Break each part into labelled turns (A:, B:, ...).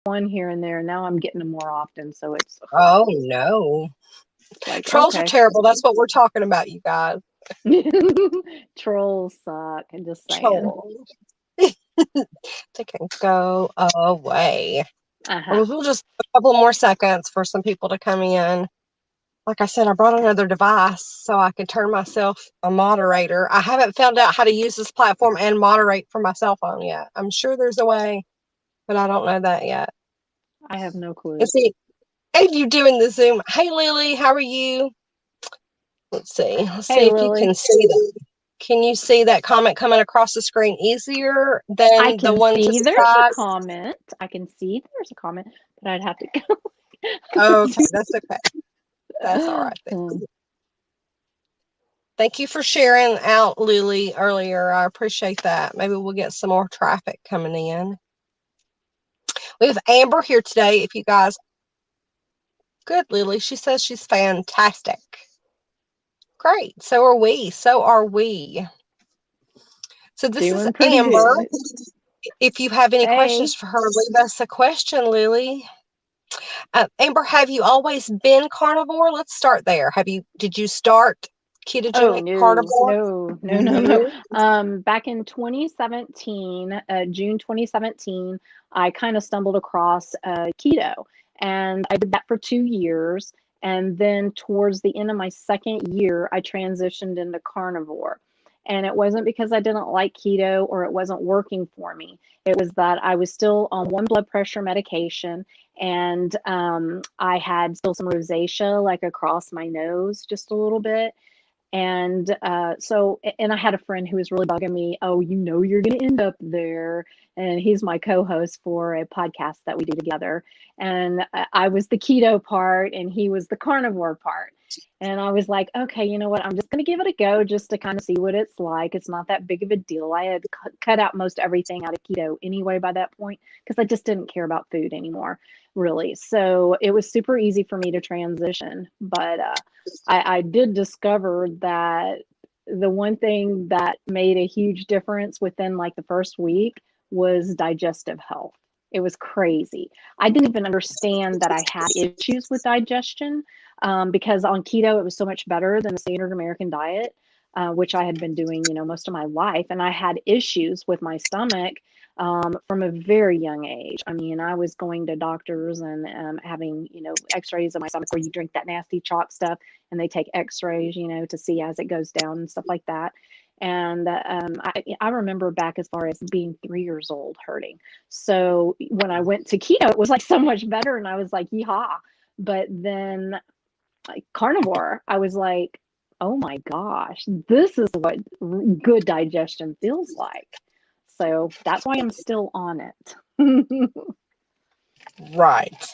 A: one here and there. Now I'm getting them more often, so it's
B: Oh no.
A: like,
B: Trolls are
A: okay.
B: terrible. That's what we're talking about, you guys.
A: Trolls suck. I'm just saying.
B: Trolls. They can go away.
A: Uh-huh.
B: We'll just a couple more seconds for some people to come in. Like I said, I brought another device so I can turn myself a moderator. I haven't found out how to use this platform and moderate from my cell phone yet. I'm sure there's a way, but I don't know that yet.
A: I have no clue.
B: Let's see. Hey, you doing the Zoom? Hey, Lily, how are you? Let's see. Let's
A: Hey,
B: see if you can
A: Lily.
B: see that. Can you see that comment coming across the screen easier
A: I
B: than the
A: can
B: one to
A: see
B: the
A: there's a
B: side?
A: comment. I can see there's a comment, but I'd have to go.
B: Okay, that's okay. That's all right then.
A: Hmm.
B: Thank you for sharing out, Lily, earlier. I appreciate that. Maybe we'll get some more traffic coming in. We have Amber here today. If you guys, good, Lily. She says she's fantastic. Great. So are we. So are we. So this is
A: Doing pretty
B: Amber.
A: good.
B: If you have any
A: Hey.
B: questions for her, leave us a question, Lily. Amber, have you always been carnivore? Let's start there. Did you start
A: Oh
B: ketogenic
A: no,
B: carnivore?
A: no, no, no, no.
B: No.
A: Back in 2017, June 2017, I kind of stumbled across keto, and I did that for 2 years. And then towards the end of my second year, I transitioned into carnivore. And it wasn't because I didn't like keto or it wasn't working for me. It was that I was still on one blood pressure medication, and I had still some rosacea like across my nose just a little bit. And and I had a friend who was really bugging me. Oh, you're going to end up there. And he's my co host for a podcast that we do together. And I was the keto part and he was the carnivore part. And I was like, okay, you know what? I'm just going to give it a go just to kind of see what it's like. It's not that big of a deal. I had cut out most everything out of keto anyway by that point because I just didn't care about food anymore, really. So it was super easy for me to transition. But I did discover that the one thing that made a huge difference within like the first week was digestive health. It was crazy. I didn't even understand that I had issues with digestion because on keto it was so much better than the standard American diet, which I had been doing, most of my life, and I had issues with my stomach from a very young age. I mean, I was going to doctors and having, x-rays of my stomach where you drink that nasty chalk stuff and they take x-rays, to see as it goes down and stuff like that. And I remember back as far as being 3 years old hurting. So when I went to keto, it was like so much better. And I was like, yeehaw. But then like carnivore, I was like, oh my gosh, this is what good digestion feels like. So that's why I'm still on it.
B: Right.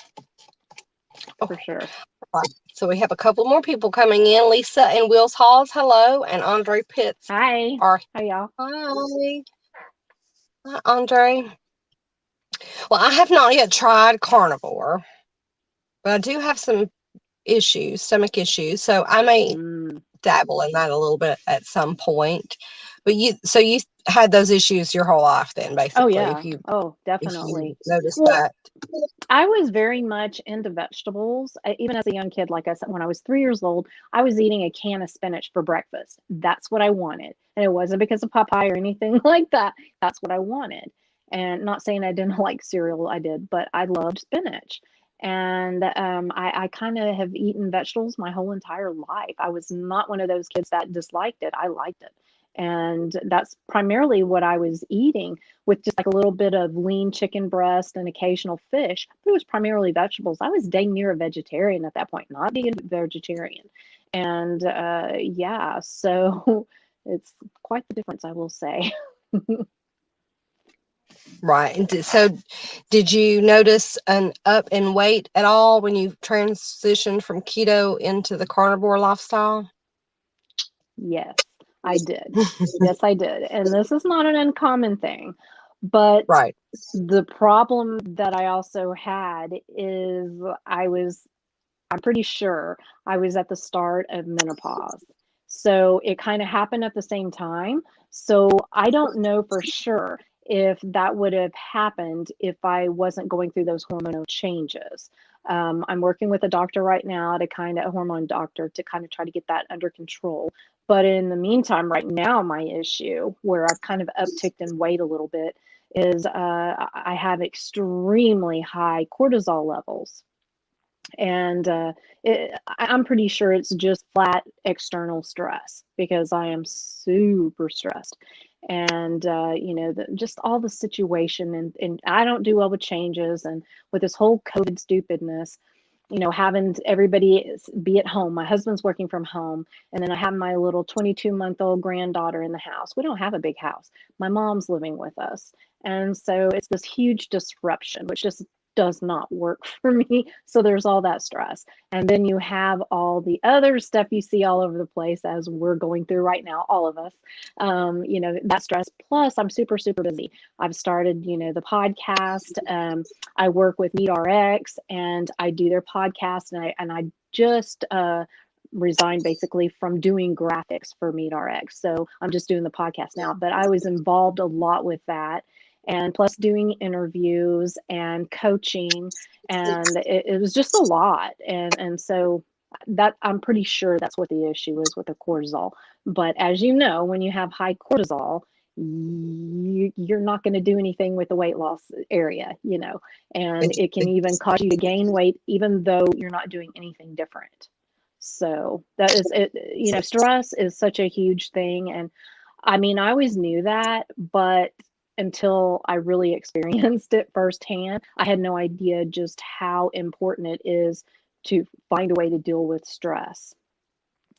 A: For
B: Okay.
A: sure.
B: Right. So we have a couple more people coming in. Lisa and Wills Halls, hello. And Andre Pitts
A: Hi.
B: are
A: How y'all?
B: hi. Hi, Andre. Well, I have not yet tried carnivore, but I do have some issues, stomach issues. So I may
A: Mm.
B: dabble in that a little bit at some point. But you had those issues your whole life then,
A: Oh
B: basically,
A: yeah. Oh,
B: if you
A: definitely.
B: notice
A: Well,
B: that.
A: I was very much into vegetables. Even as a young kid, like I said, when I was 3 years old, I was eating a can of spinach for breakfast. That's what I wanted. And it wasn't because of Popeye or anything like that. That's what I wanted. And not saying I didn't like cereal, I did, but I loved spinach. And I kind of have eaten vegetables my whole entire life. I was not one of those kids that disliked it. I liked it. And that's primarily what I was eating with just like a little bit of lean chicken breast and occasional fish, but it was primarily vegetables. I was dang near a vegetarian at that point, not being a vegetarian. And yeah, so it's quite the difference, I will say.
B: Right. And so did you notice an up in weight at all when you transitioned from keto into the carnivore lifestyle?
A: Yes, I did. Yes, I did. And this is not an uncommon thing, but
B: Right.
A: the problem that I also had is I'm pretty sure I was at the start of menopause. So it kind of happened at the same time. So I don't know for sure if that would have happened if I wasn't going through those hormonal changes. I'm working with a doctor right now to kind of a hormone doctor to kind of try to get that under control. But in the meantime, right now, my issue where I've kind of upticked in weight a little bit is I have extremely high cortisol levels. And I'm pretty sure it's just flat external stress because I am super stressed. And, just all the situation, and I don't do well with changes. And with this whole COVID stupidness, having everybody be at home. My husband's working from home, and then I have my little 22-month-old granddaughter in the house. We don't have a big house. My mom's living with us. And so it's this huge disruption, which just does not work for me. So there's all that stress. And then you have all the other stuff you see all over the place as we're going through right now, all of us. That stress. Plus, I'm super, super busy. I've started, the podcast. I work with MeetRx and I do their podcast, and I just resigned basically from doing graphics for MeetRx. So I'm just doing the podcast now, but I was involved a lot with that, and plus doing interviews and coaching, and it was just a lot. And so that I'm pretty sure that's what the issue is with the cortisol. But as you know, when you have high cortisol, you're not going to do anything with the weight loss area, and it can even cause you to gain weight even though you're not doing anything different. So that is it. Stress is such a huge thing. And I mean, I always knew that, but until I really experienced it firsthand, I had no idea just how important it is to find a way to deal with stress,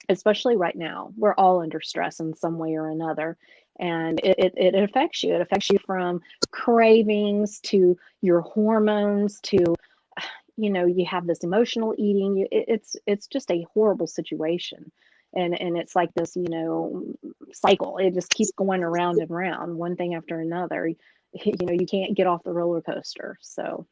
A: especially right now. We're all under stress in some way or another. And it affects you. It affects you from cravings to your hormones to, you have this emotional eating. It's just a horrible situation. And it's like this, cycle. It just keeps going around and around, one thing after another. You can't get off the roller coaster. So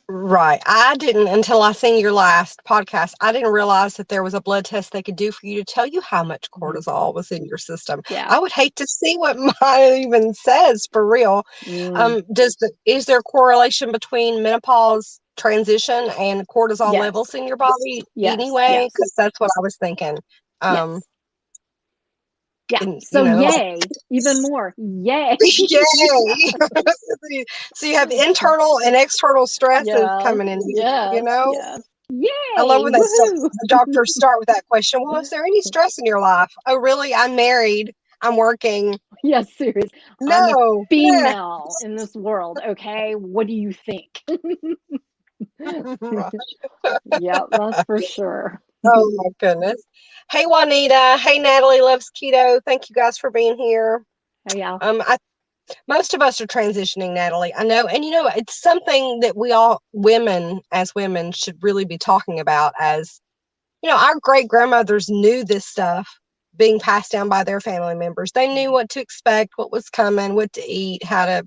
B: Right. I didn't, until I seen your last podcast, I didn't realize that there was a blood test they could do for you to tell you how much cortisol was in your system.
A: yeah.
B: I would hate to see what mine even says for real.
A: Mm.
B: Is there correlation between menopause transition and cortisol
A: Yes.
B: levels in your body
A: Yes.
B: anyway?
A: Yes.
B: Because that's what I was thinking.
A: Yes. Yeah.
B: And,
A: So yay, even more. Yay.
B: yay. So you have internal and external stresses
A: Yes.
B: coming in here,
A: Yes. Yes.
B: I love
A: Yay.
B: when
A: Woohoo.
B: the doctors start with that question. Well, is there any stress in your life? Oh, really? I'm married. I'm working.
A: Yes, seriously. I'm a
B: No. Yeah.
A: female in this world. Okay. What do you think?
B: Right.
A: Yeah, that's for sure.
B: Oh my goodness. Hey Juanita. Hey Natalie loves keto. Thank you guys for being here.
A: Yeah.
B: Most of us are transitioning, Natalie. I know, and it's something that we all women as women should really be talking about. As our great grandmothers knew this stuff being passed down by their family members. They knew what to expect, what was coming, what to eat, how to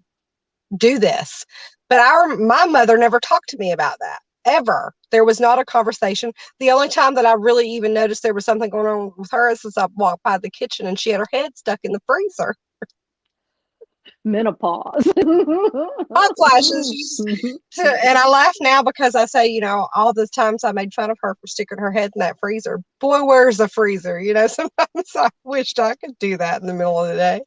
B: do this. But my mother never talked to me about that ever. There was not a conversation. The only time that I really even noticed there was something going on with her is as I walked by the kitchen and she had her head stuck in the freezer.
A: Menopause.
B: Hot flashes. And I laugh now because I say, all the times I made fun of her for sticking her head in that freezer. Boy, where's the freezer? Sometimes I wished I could do that in the middle of the day.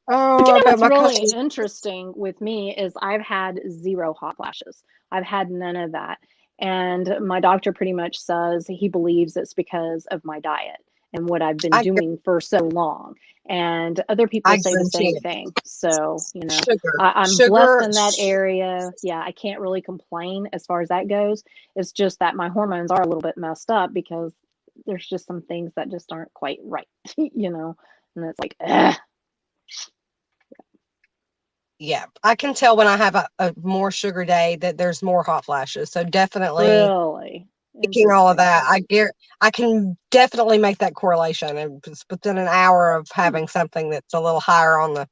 A: But
B: Oh, I bet
A: what's
B: my
A: really
B: customers.
A: interesting with me is I've had zero hot flashes. I've had none of that. And my doctor pretty much says he believes it's because of my diet and what I've been
B: I,
A: doing for so long. And other people
B: I
A: say the
B: guarantee
A: same
B: it.
A: thing. So, I'm blessed
B: Sugar.
A: in that area. Yeah, I can't really complain as far as that goes. It's just that my hormones are a little bit messed up because there's just some things that just aren't quite right, and it's like, ugh.
B: Yeah, I can tell when I have a more sugar day that there's more hot flashes. So definitely
A: Really
B: taking all of
A: interesting.
B: that, I can definitely make that correlation. And just within an hour of having something that's a little higher on the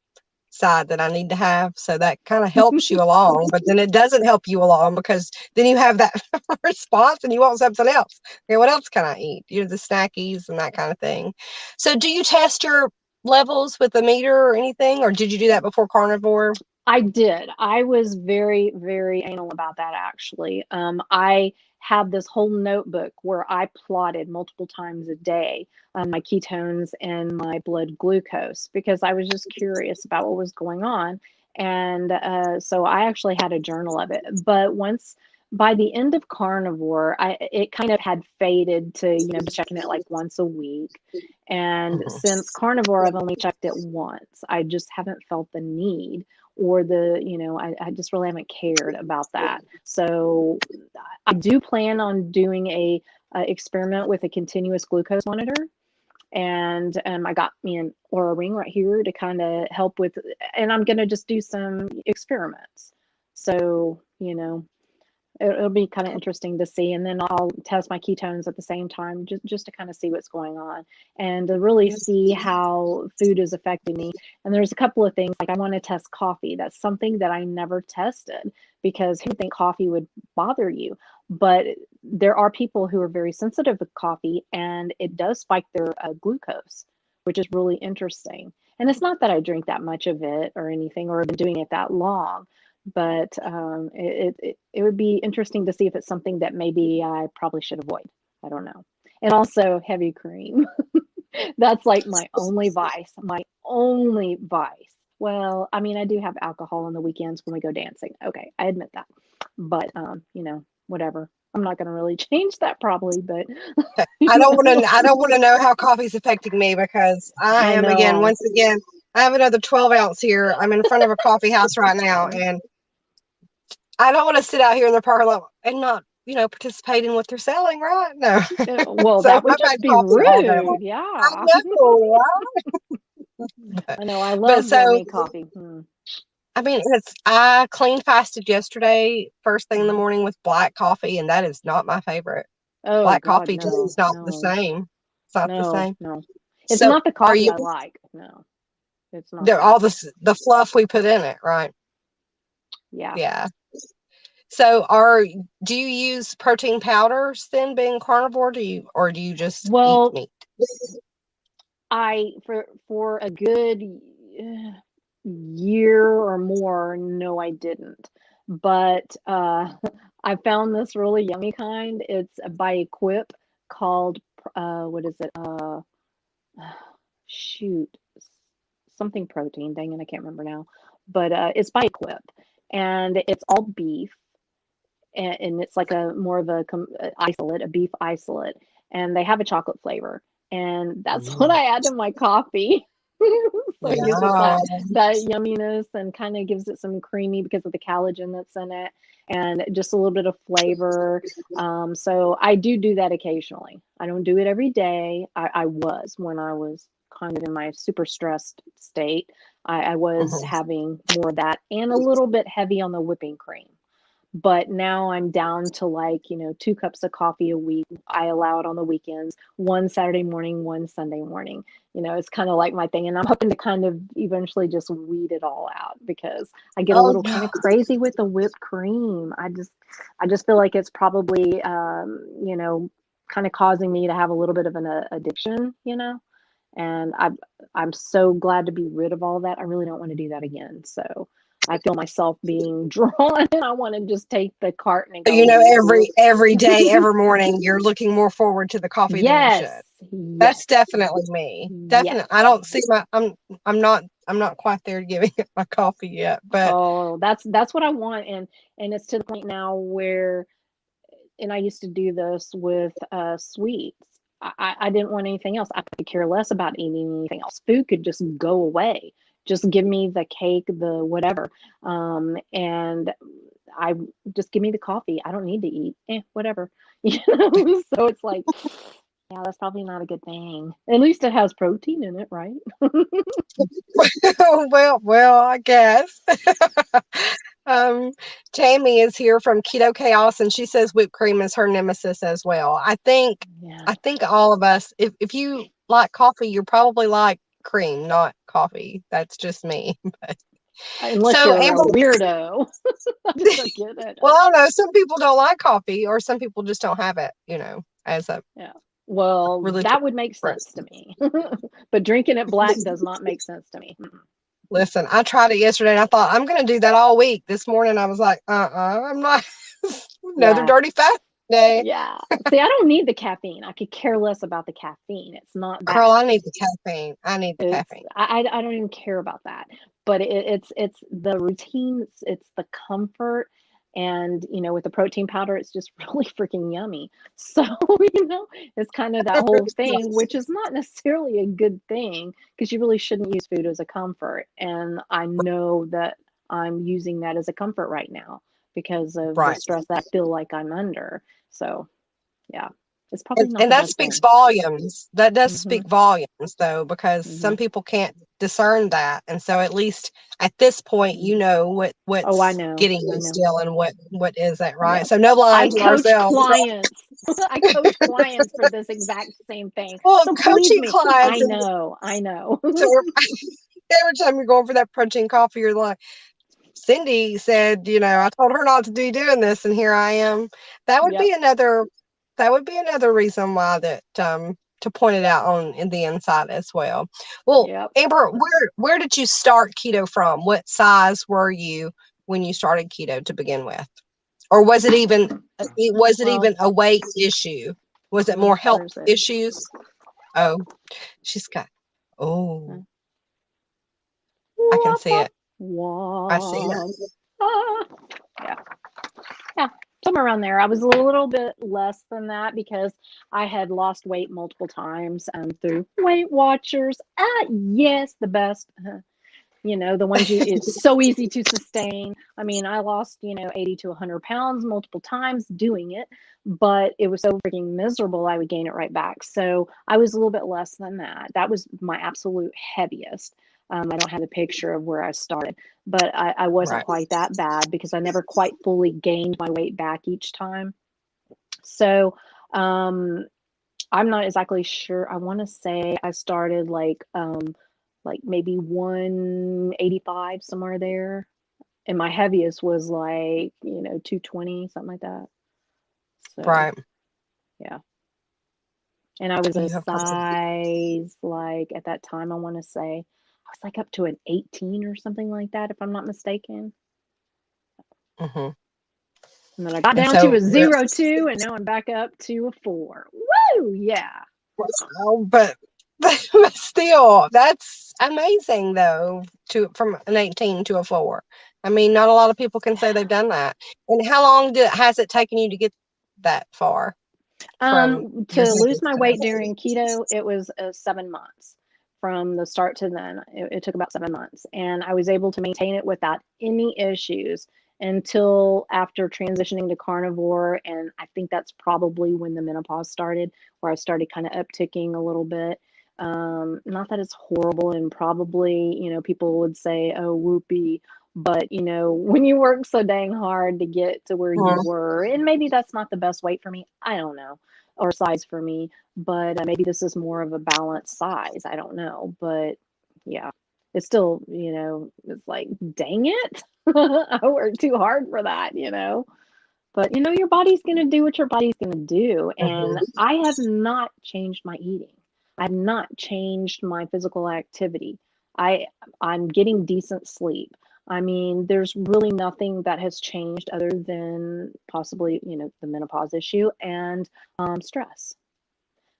B: side that I need to have. So that kind of helps you along, but then it doesn't help you along because then you have that response and you want something else. Okay, what else can I eat? The snackies and that kind of thing. So do you test your levels with the meter or anything, or did you do that before carnivore?
A: I did. I was very, very anal about that actually. I had this whole notebook where I plotted multiple times a day my ketones and my blood glucose because I was just curious about what was going on. And so I actually had a journal of it. But once by the end of carnivore, it kind of had faded to, just checking it like once a week. And
B: Mhm.
A: since carnivore, I've only checked it once. I just haven't felt the need or I just really haven't cared about that. So I do plan on doing a experiment with a continuous glucose monitor. And I got me an Aura Ring right here to kind of help with, and I'm going to just do some experiments. So, it'll be kind of interesting to see, and then I'll test my ketones at the same time just to kind of see what's going on and to really see how food is affecting me. And there's a couple of things, like I want to test coffee. That's something that I never tested because who would think coffee would bother you? But there are people who are very sensitive to coffee, and it does spike their glucose, which is really interesting. And it's not that I drink that much of it or anything, or have been doing it that long, but it would be interesting to see if it's something that maybe I probably should avoid. I don't know. And also heavy cream. That's like my only vice. My only vice. Well, I mean, I do have alcohol on the weekends when we go dancing. Okay, I admit that. But whatever. I'm not going to really change that probably, but
B: I don't want to. I don't want to know how coffee's affecting me because I
A: I
B: am
A: know.
B: once again. I have another 12 ounce here. I'm in front of a coffee house right now, and I don't want to sit out here in the parking lot and not, participate in what they're selling, right? No.
A: Well,
B: So
A: that would
B: I've
A: just
B: had
A: be
B: coffee all day long.
A: rude.
B: I
A: Yeah.
B: know, right?
A: I know. I
B: But
A: love
B: so,
A: yummy coffee. Hmm.
B: I mean, I clean fasted yesterday, first thing in the
A: Mhm.
B: morning with black coffee, and that is not my favorite.
A: Oh
B: Black
A: God,
B: coffee just
A: no,
B: is not the
A: no,
B: same. It's not the
A: no,
B: same.
A: no. It's
B: So,
A: not the
B: are
A: coffee
B: you
A: I like. No, it's not
B: all
A: that.
B: the fluff we put in it, right?
A: Yeah.
B: Yeah. So, do you use protein powders then, being carnivore? Do you just eat
A: Well,
B: meat?
A: I for a good year or more, no, I didn't. But I found this really yummy kind. It's by Equip called what is it? Shoot, something protein. Dang it, I can't remember now. But it's by Equip, and it's all beef, and it's like a more of a beef isolate, and they have a chocolate flavor, and that's what
B: Mm.
A: I add to my coffee. So it gives it
B: Yeah.
A: that yumminess and kind of gives it some creamy because of the collagen that's in it, and just a little bit of flavor. So I do that occasionally. I don't do it every day. I was when I was kind of in my super stressed state. I was
B: Mhm.
A: having more of that and a little bit heavy on the whipping cream, but now I'm down to like, 2 cups of coffee a week. I allow it on the weekends, one Saturday morning, one Sunday morning. It's kind of like my thing. And I'm hoping to kind of eventually just weed it all out because I get a
B: Oh
A: little
B: yeah.
A: kind of crazy with the whipped cream. I just feel like it's probably, kind of causing me to have a little bit of an addiction. And I'm so glad to be rid of all that. I really don't want to do that again. So I feel myself being drawn, and I want to just take the carton and
B: So,
A: go whoop.
B: every day, every morning, you're looking more forward to the coffee than you
A: Yes,
B: should.
A: yes,
B: That's definitely me.
A: yes.
B: Definitely. I don't see I'm not quite there to giving it my coffee yet, but
A: Oh, that's what I want, and it's to the point now where, and I used to do this with sweets. I didn't want anything else. I could care less about eating anything else. Food could just go away. Just give me the cake, the whatever. And I just give me the coffee. I don't need to eat. Whatever. So it's like, yeah, that's probably not a good thing. At least it has protein in it, right?
B: well, I guess. Um, Tammy is here from Keto Chaos, and she says whipped cream is her nemesis as well.
A: Yeah.
B: I think all of us, if you like coffee, you're probably like cream, not coffee. That's just me.
A: Unless
B: So,
A: you're
B: Amber,
A: a weirdo. I just don't get it.
B: well, I don't know. Some people don't like coffee, or some people just don't have it, as a
A: Yeah. Well,
B: religious
A: that would make sense to
B: reasons.
A: me. But drinking it black does not make sense to me.
B: Listen, I tried it yesterday and I thought I'm going to do that all week. This morning I was like, I'm not. Another
A: Yeah.
B: dirty fast day.
A: Yeah. See, I don't need the caffeine. I could care less about the caffeine. It's not that.
B: Girl, I need the caffeine. I need the
A: It's
B: caffeine.
A: I don't even care about that. But it's the routine, it's the comfort, and with the protein powder, it's just really freaking yummy. So, it's kind of that whole thing, which is not necessarily a good thing because you really shouldn't use food as a comfort. And I know that I'm using that as a comfort right now because of the
B: Right.
A: stress that I feel like I'm under. So, yeah, it's probably
B: And,
A: not
B: and
A: the
B: that
A: best
B: speaks
A: thing.
B: volumes. That does
A: Hmm.
B: speak volumes, though, because
A: Hmm.
B: some people can't discern that. And so, at least at this point,
A: Hmm.
B: you know
A: Oh, I
B: what's
A: know.
B: getting
A: I
B: you
A: know.
B: still and what isn't, right?
A: Yep.
B: So, no lying
A: I
B: to
A: coach
B: ourselves.
A: clients. I coach clients for this exact same thing.
B: Well,
A: So believe
B: coaching
A: me, I
B: clients, and
A: know. I know.
B: so every time you're going for that protein coffee, you're like, Cindy said, I told her not to be doing this, and here I am. That would
A: Yep.
B: be another. That would be another reason why that to point it out on in the inside as well. Well,
A: Yep.
B: Amber, where did you start keto from? What size were you when you started keto to begin with, or was it
A: Well,
B: even a weight issue? Was it more health
A: where is it?
B: issues? Oh, she's got. Oh, I can
A: Wop,
B: see
A: wop,
B: it. I see it.
A: wop. Ah. Yeah. Yeah. Somewhere around there. I was a little bit less than that because I had lost weight multiple times through Weight Watchers. Yes, the best. The ones it's so easy to sustain. I mean, I lost, 80 to 100 pounds multiple times doing it, but it was so freaking miserable, I would gain it right back. So I was a little bit less than that. That was my absolute heaviest. I don't have a picture of where I started, but I wasn't
B: Right.
A: quite that bad because I never quite fully gained my weight back each time. So, um, I'm not exactly sure. I want to say I started like maybe 185 somewhere there. And my heaviest was like, 220, something like that. So,
B: Right.
A: yeah. And I was a
B: You have probably.
A: size like at that time I want to say I was like up to an 18 or something like that if I'm not mistaken.
B: Hmm.
A: And then I got
B: And
A: down to
B: so,
A: a 0.2 and now I'm back up to a 4. Woo! Yeah.
B: but but still, that's amazing though. To from an 18 to a 4. I mean, not a lot of people can say they've done that. And how long has it taken you to get that far from your
A: To lose
B: heaviest
A: my
B: to
A: weight
B: now?
A: during keto, it was 7 months from the start to then. It took about 7 months, and I was able to maintain it without any issues until after transitioning to carnivore. And I think that's probably when the menopause started, where I started kind of upticking a little bit. Not that it's horrible, and probably, people would say, "Oh, whoopee." But, when you work so dang hard to get to where you
B: Mhm.
A: were, and maybe that's not the best weight for me. I don't know, or size for me, but maybe this is more of a balanced size. I don't know, but yeah, it's still, it's like, dang it. I worked too hard for that. But your body's going to do what your body's going to do. And
B: Mhm.
A: I have not changed my eating. I've not changed my physical activity. I I'm getting decent sleep. I mean, there's really nothing that has changed other than possibly, the menopause issue and stress.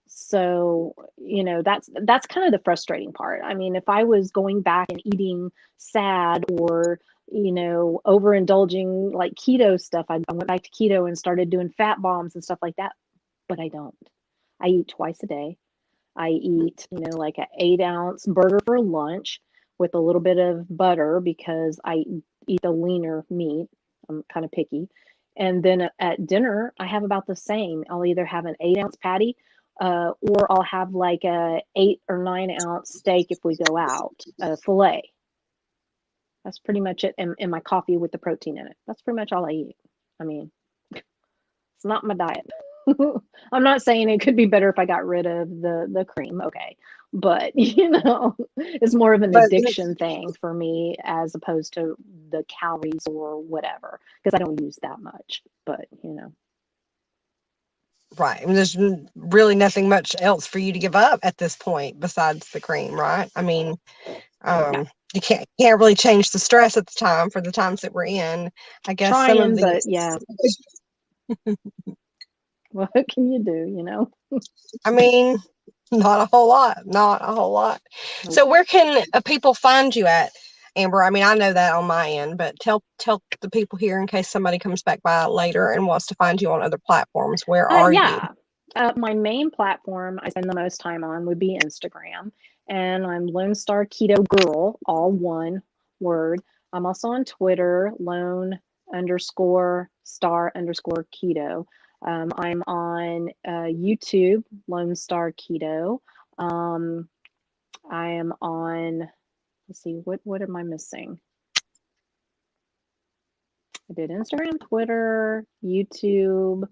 A: So, that's kind of the frustrating part. I mean, if I was going back and eating sad or, overindulging like keto stuff, I went back to keto and started doing fat bombs and stuff like that, but I don't. I eat twice a day. I eat, like an 8-ounce burger for lunch with a little bit of butter because I eat the leaner meat. I'm kind of picky. And then at dinner, I have about the same. I'll either have an 8-ounce patty, or I'll have like a 8 or 9 ounce steak if we go out, a fillet. That's pretty much it. And my coffee with the protein in it. That's pretty much all I eat. I mean, it's not my diet. I'm not saying it could be better if I got rid of the cream, okay. But it's more of an
B: But
A: addiction thing for me as opposed to the calories or whatever, because I don't use that much. But
B: Right. And there's really nothing much else for you to give up at this point besides the cream, right? I mean,
A: Yeah,
B: you can't really change the stress at the time for the times that we're in. I guess some of
A: trying, but
B: these,
A: yeah, what can you do, you know?
B: I mean, not a whole lot, not a whole lot.
A: Nope.
B: So where can people find you at, Amber? I mean, I know that on my end, but tell the people here in case somebody comes back by later and wants to find you on other platforms. Where are you?
A: Yeah. My main platform I spend the most time on would be Instagram, and I'm Lone Star Keto Girl, all one word. I'm also on Twitter, Lone underscore star underscore keto. I'm on YouTube, Lone Star Keto. Um, I am on, let's see, what am I missing? I did Instagram, Twitter, YouTube.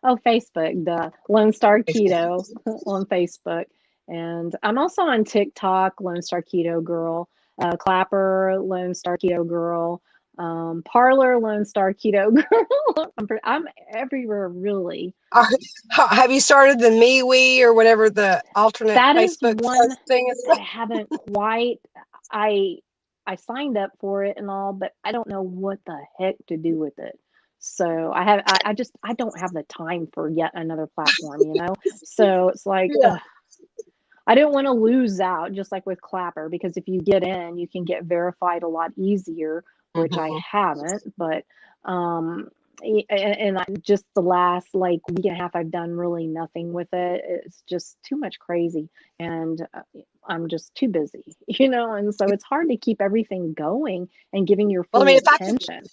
A: Oh, Facebook, the Lone Star Keto on Facebook. And I'm also on TikTok, Lone Star Keto Girl, Clapper, Lone Star Keto Girl, Parlor, Lone Star Keto Girl. I'm everywhere, really.
B: Are, have you started the MeWe or whatever the alternate
A: That is
B: Facebook
A: one
B: thing is?
A: that I haven't quite. I I signed up for it and all, but I don't know what the heck to do with it. So I just I don't have the time for yet another platform, you know? So it's like,
B: Yeah.
A: I didn't want to lose out, just like with Clapper, because if you get in, you can get verified a lot easier, which I
B: Hmm.
A: haven't. But um, and just the last like week and a half, I've done really nothing with it. It's just too much crazy, and I'm just too busy, you know. And so it's hard to keep everything going and giving your
B: Well, I
A: full
B: mean, if I could,
A: attention.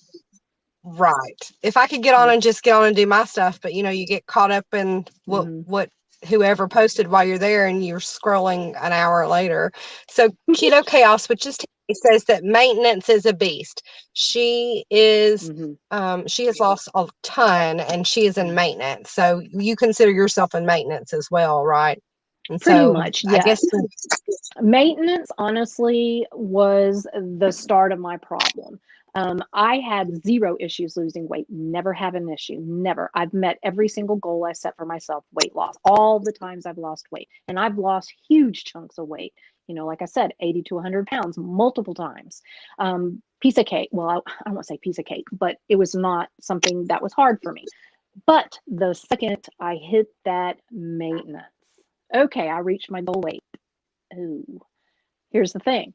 B: right, if I could get on and just get on and do my stuff, but you get caught up in
A: Mm-hmm.
B: what whoever posted while you're there, and you're scrolling an hour later. So Keto Chaos, which is it says that maintenance is a beast. She is.
A: Mm-hmm.
B: She has lost a ton, and she is in maintenance. So you consider yourself in maintenance as well, right? And
A: Pretty
B: so
A: much,
B: I guess,
A: yes. Maintenance, honestly, was the start of my problem. I had zero issues losing weight, never had an issue, never. I've met every single goal I set for myself, weight loss, all the times I've lost weight. And I've lost huge chunks of weight, like I said, 80 to 100 pounds multiple times. Piece of cake. Well, I won't say piece of cake, but it was not something that was hard for me. But the second I hit that maintenance, okay, I reached my goal weight. Ooh, here's the thing,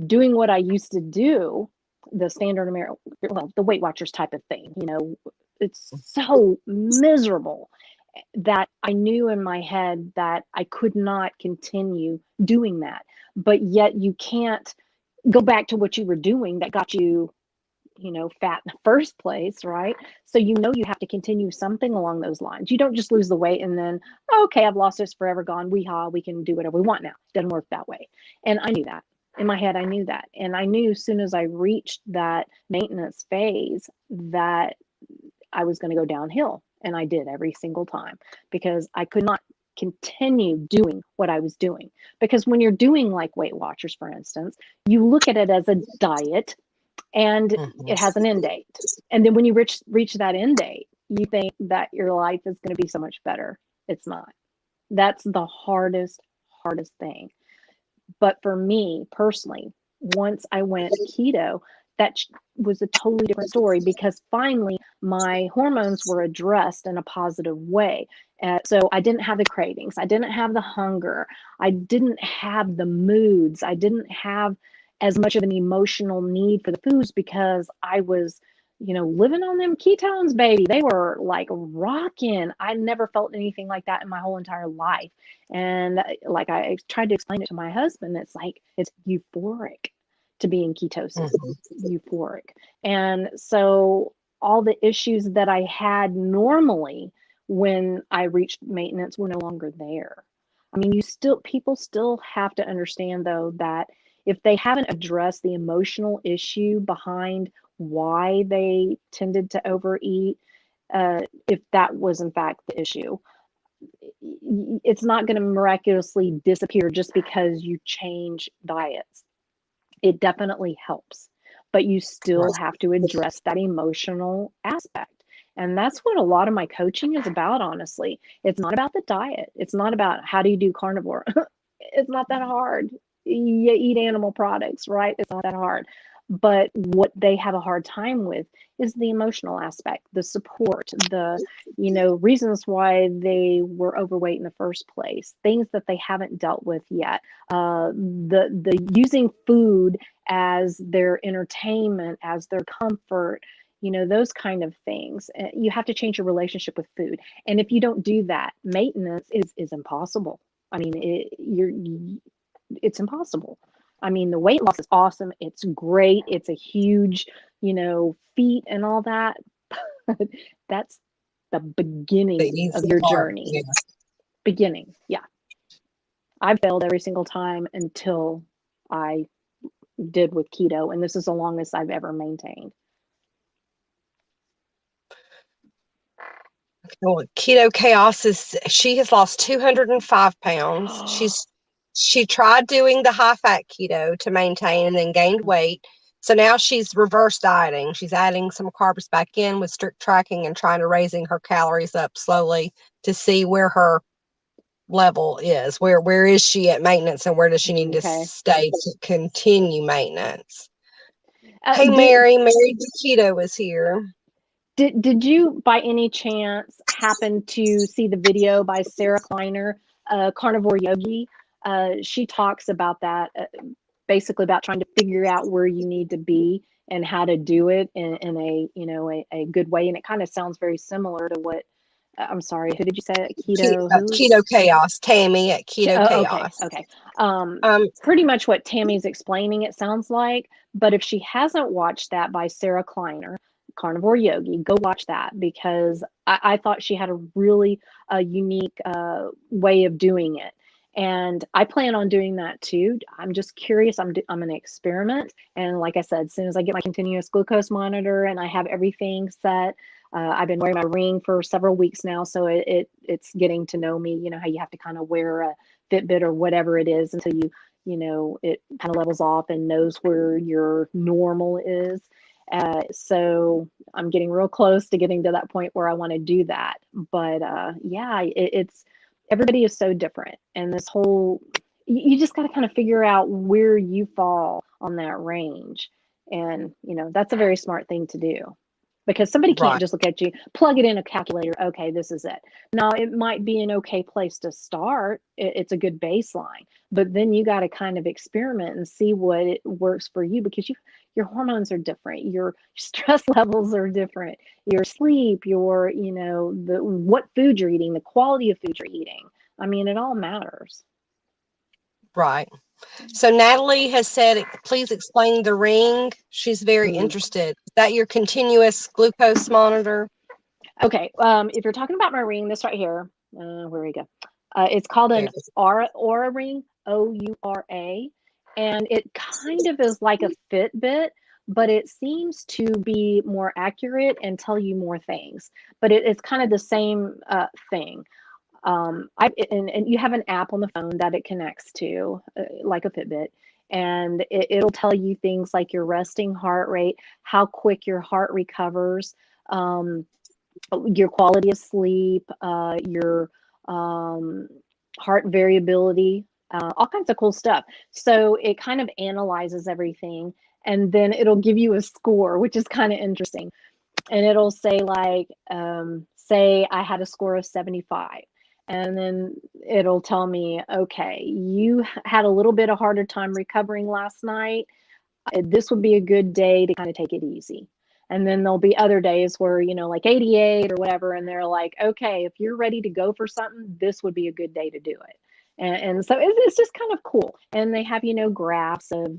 A: doing what I used to do, the standard American, well, the Weight Watchers type of thing, it's so miserable that I knew in my head that I could not continue doing that. But yet you can't go back to what you were doing that got you, fat in the first place, right? So you have to continue something along those lines. You don't just lose the weight and then, okay, I've lost this, forever gone. We can do whatever we want now. It doesn't work that way. And I knew that. In my head, I knew that. And I knew as soon as I reached that maintenance phase that I was going to go downhill. And I did every single time because I could not continue doing what I was doing. Because when you're doing like Weight Watchers, for instance, you look at it as a diet and
B: mhm.
A: it has an end date. And then when you reach that end date, you think that your life is going to be so much better. It's not. That's the hardest thing. But for me personally, once I went keto, that was a totally different story because finally my hormones were addressed in a positive way. So I didn't have the cravings, I didn't have the hunger, I didn't have the moods, I didn't have as much of an emotional need for the foods because I was, living on them ketones, baby. They were like rocking. I never felt anything like that in my whole entire life. And like I tried to explain it to my husband, it's like it's euphoric to be in ketosis,
B: Mhm.
A: euphoric. And so all the issues that I had normally when I reached maintenance were no longer there. I mean, people still have to understand though that if they haven't addressed the emotional issue behind why they tended to overeat, if that was in fact the issue, it's not going to miraculously disappear just because you change diets. It definitely helps, but you still
B: Right.
A: have to address that emotional aspect. And that's what a lot of my coaching is about, honestly. It's not about the diet. It's not about how do you do carnivore. It's not that hard. You eat animal products, right? It's not that hard. But what they have a hard time with is the emotional aspect, the support, the, reasons why they were overweight in the first place, things that they haven't dealt with yet. The using food as their entertainment, as their comfort, those kind of things. You have to change your relationship with food. And if you don't do that, maintenance is impossible. I mean, it's impossible. I mean, the weight loss is awesome. It's great. It's a huge, feat and all that. But that's the
B: The
A: beginning of
B: easy
A: your
B: part.
A: journey.
B: Yes.
A: Beginning. Yeah. I failed every single time until I did with keto. And this is the longest I've ever maintained.
B: Well, Keto Chaos she has lost 205 pounds. She tried doing the high fat keto to maintain and then gained weight. So now she's reverse dieting. She's adding some carbs back in with strict tracking and trying to raising her calories up slowly to see where her level is. Where is she at maintenance and where does she need to
A: Okay.
B: stay to continue maintenance?
A: Uh,
B: Hey,
A: did,
B: Mary the Keto is here.
A: did you by any chance happen to see the video by Sarah Kleiner, Carnivore Yogi? She talks about that, basically about trying to figure out where you need to be and how to do it in a good way. And it kind of sounds very similar to what, I'm sorry, who did you say? Keto, who?
B: Keto Chaos, Tammy at Keto
A: Okay,
B: Chaos.
A: okay.
B: Um,
A: Pretty much what Tammy's explaining, it sounds like. But if she hasn't watched that by Sarah Kleiner, Carnivore Yogi, go watch that, because I thought she had a really unique way of doing it. And I plan on doing that too. I'm just curious. I'm going to experiment. And like I said, as soon as I get my continuous glucose monitor and I have everything set, I've been wearing my ring for several weeks now, so it's getting to know me. You know how you have to kind of wear a Fitbit or whatever it is until it kind of levels off and knows where your normal is. So I'm getting real close to getting to that point where I want to do that. But yeah, it's everybody is so different, and this whole you just got to kind of figure out where you fall on that range, and that's a very smart thing to do. Because somebody can't
B: right.
A: just look at you, plug it in a calculator. Okay, this is it. Now, it might be an okay place to start. It's a good baseline, but then you got to kind of experiment and see what it works for you, because your hormones are different. Your stress levels are different. Your sleep, what food you're eating, the quality of food you're eating. I mean, it all matters.
B: Right. So Natalie has said, please explain the ring. She's very
A: Mm.
B: interested. Is that your continuous glucose monitor?
A: Okay. If you're talking about my ring, this right here, where we go. It's called
B: There
A: an
B: it is.
A: Aura ring, Oura, and it kind of is like a Fitbit, but it seems to be more accurate and tell you more things. But it's kind of the same thing. And you have an app on the phone that it connects to, like a Fitbit, and it'll tell you things like your resting heart rate, how quick your heart recovers, your quality of sleep, your heart variability, all kinds of cool stuff. So it kind of analyzes everything, and then it'll give you a score, which is kind of interesting. And it'll say like, say I had a score of 75. And then it'll tell me, okay, you had a little bit of harder time recovering last night. This would be a good day to kind of take it easy. And then there'll be other days where, like 88 or whatever, and they're like, okay, if you're ready to go for something, this would be a good day to do it. And so it's just kind of cool. And they have, graphs of,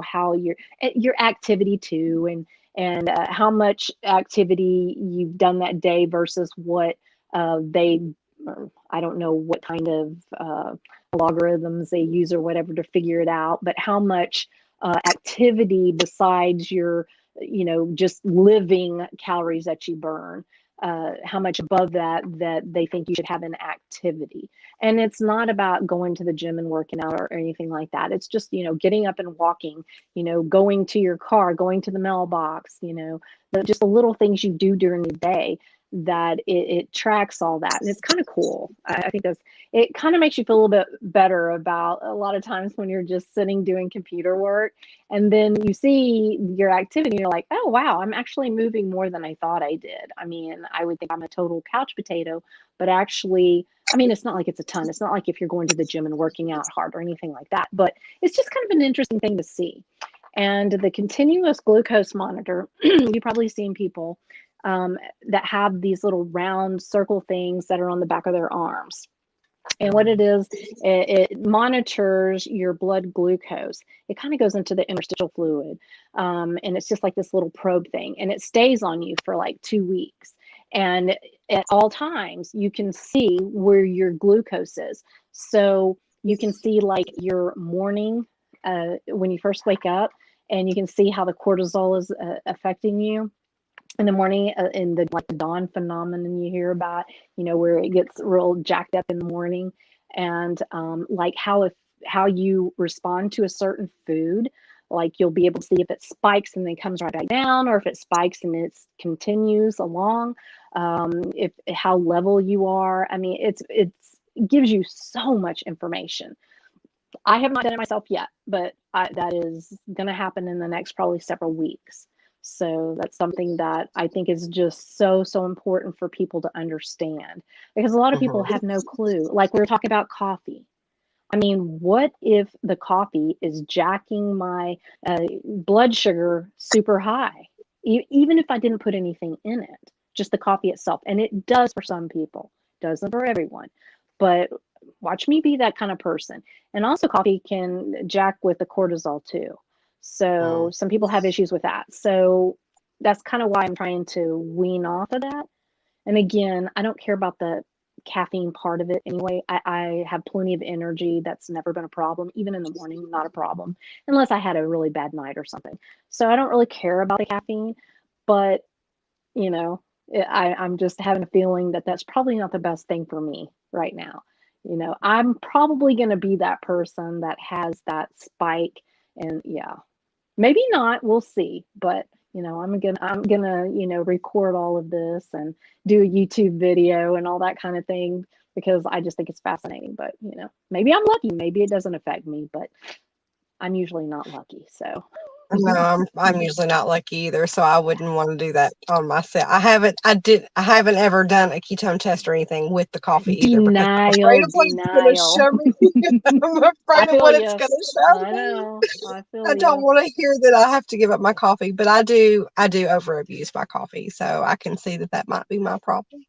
A: how your activity too, and how much activity you've done that day versus what I don't know what kind of logarithms they use or whatever to figure it out, but how much activity besides your just living calories that you burn, how much above that they think you should have an activity. And it's not about going to the gym and working out or anything like that. It's just, getting up and walking, going to your car, going to the mailbox, just the little things you do during the day, that it tracks all that. And it's kind of cool. I think it kind of makes you feel a little bit better about a lot of times when you're just sitting doing computer work, and then you see your activity, you're like, oh, wow, I'm actually moving more than I thought I did. I mean, I would think I'm a total couch potato, but actually, I mean, it's not like it's a ton. It's not like if you're going to the gym and working out hard or anything like that, but it's just kind of an interesting thing to see. And the continuous glucose monitor, you've probably seen people that have these little round circle things that are on the back of their arms. And what it is, it monitors your blood glucose. It kind of goes into the interstitial fluid. And it's just like this little probe thing. And it stays on you for like 2 weeks. And at all times, you can see where your glucose is. So you can see like your morning when you first wake up, and you can see how the cortisol is affecting you in the morning, in the like the dawn phenomenon you hear about, where it gets real jacked up in the morning, and like how you respond to a certain food. Like you'll be able to see if it spikes and then comes right back down, or if it spikes and it continues along. If how level you are. I mean, it gives you so much information. I have not done it myself yet, but that is going to happen in the next probably several weeks. So that's something that I think is just so, so important for people to understand, because a lot of people
B: Mhm.
A: have no clue. Like we were talking about coffee. I mean, what if the coffee is jacking my blood sugar super high, even if I didn't put anything in it, just the coffee itself? And it does for some people, doesn't for everyone. But watch me be that kind of person. And also, coffee can jack with the cortisol too. So
B: Mm.
A: some people have issues with that. So that's kind of why I'm trying to wean off of that. And again, I don't care about the caffeine part of it anyway. I have plenty of energy. That's never been a problem. Even in the morning, not a problem, unless I had a really bad night or something. So I don't really care about the caffeine, but you know, I'm just having a feeling that that's probably not the best thing for me right now. I'm probably going to be that person that has that spike, and yeah, maybe not, we'll see. But I'm gonna record all of this and do a YouTube video and all that kind of thing, because I just think it's fascinating. But maybe I'm lucky, maybe it doesn't affect me, but I'm usually not lucky. So
B: No, I'm usually not lucky either, so I wouldn't want to do that on myself. I haven't ever done a ketone test or anything with the coffee either, because I'm afraid
A: denial,
B: of what it's gonna
A: denial.
B: show me. I'm
A: I
B: afraid of
A: feel
B: what it's
A: you.
B: gonna show
A: I
B: me.
A: know. I
B: I
A: feel
B: don't
A: you.
B: want to hear that I have to give up my coffee, but I do over abuse my coffee, so I can see that that might be my problem.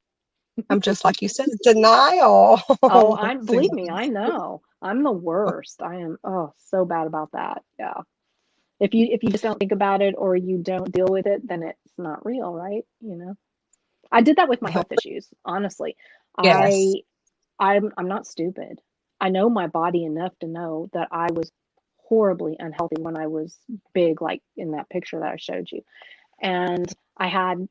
B: I'm just like you said, denial.
A: Oh, I'm
B: Too
A: believe me, I know. I'm the worst. I am, oh, so bad about that. Yeah. If you just don't think about it or you don't deal with it, then it's not real, right? I did that with my health issues, honestly.
B: Yes.
A: I'm not stupid. I know my body enough to know that I was horribly unhealthy when I was big, like in that picture that I showed you. And I had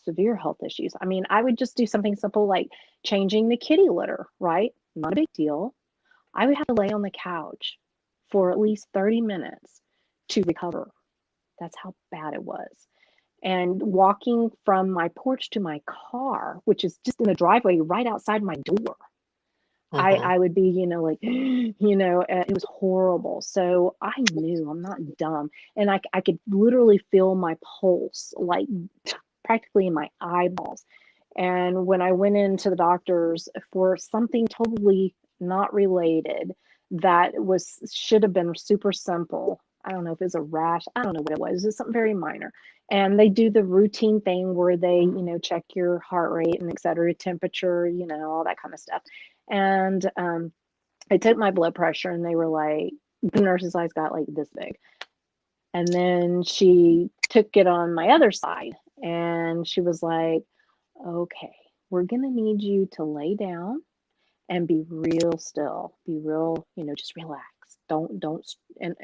A: severe health issues. I mean, I would just do something simple like changing the kitty litter, right? Not a big deal. I would have to lay on the couch for at least 30 minutes to recover. That's how bad it was. And walking from my porch to my car, which is just in the driveway right outside my door,
B: Hmm.
A: I would be, like, it was horrible. So I knew I'm not dumb. And I could literally feel my pulse, like practically in my eyeballs. And when I went into the doctors for something totally not related, that should have been super simple. I don't know if it was a rash. I don't know what it was. It was something very minor. And they do the routine thing where they, check your heart rate and et cetera, temperature, all that kind of stuff. And I took my blood pressure, and they were like, the nurse's eyes got like this big. And then she took it on my other side, and she was like, okay, we're going to need you to lay down and be real still, be real, just relax. Don't, and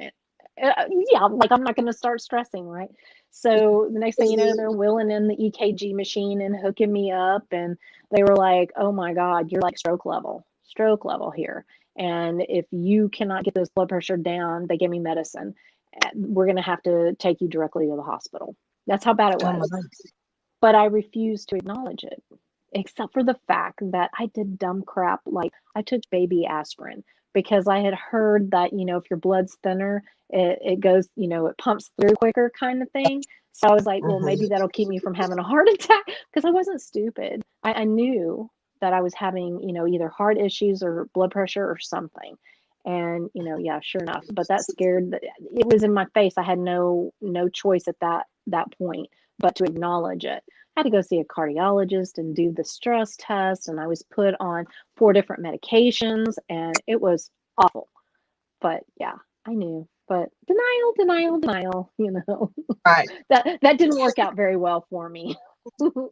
A: yeah, like I'm not going to start stressing, right? So the next thing you know, they're wheeling in the EKG machine and hooking me up. And they were like, oh my God, you're like stroke level here. And if you cannot get this blood pressure down, they give me medicine. We're going to have to take you directly to the hospital. That's how bad it
B: Oh my.
A: was. But I refused to acknowledge it, except for the fact that I did dumb crap. Like I took baby aspirin because I had heard that, if your blood's thinner, it goes, it pumps through quicker kind of thing. So I was like, well, maybe that'll keep me from having a heart attack because I wasn't stupid. I knew that I was having, either heart issues or blood pressure or something. And, yeah, sure enough, but that scared, it was in my face. I had no choice at that point but to acknowledge it. I had to go see a cardiologist and do the stress test, and I was put on 4 different medications, and it was awful. But yeah, I knew. But denial,
B: Right.
A: that didn't work out very well for me.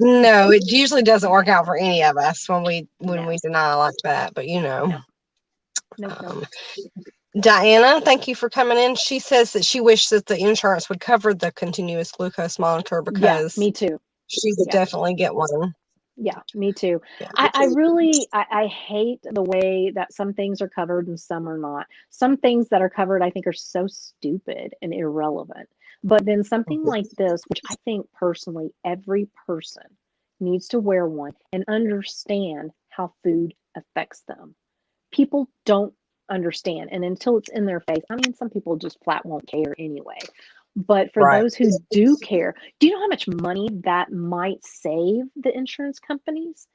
B: No, it usually doesn't work out for any of us when we
A: No,
B: deny like that. But
A: no, nope, nope.
B: um, Diana, thank you for coming in. She says that she wishes that the insurance would cover the continuous glucose monitor
A: Yeah,
B: because
A: me too.
B: she would
A: Yeah.
B: definitely get one.
A: Yeah, me too.
B: Yeah.
A: I really I hate the way that some things are covered and some are not. Some things that are covered I think are so stupid and irrelevant. But then something like this, which I think personally every person needs to wear one and understand how food affects them. People don't understand, and until it's in their face, I mean, some people just flat won't care anyway. But for
B: Right.
A: those who do care, do you know how much money that might save the insurance companies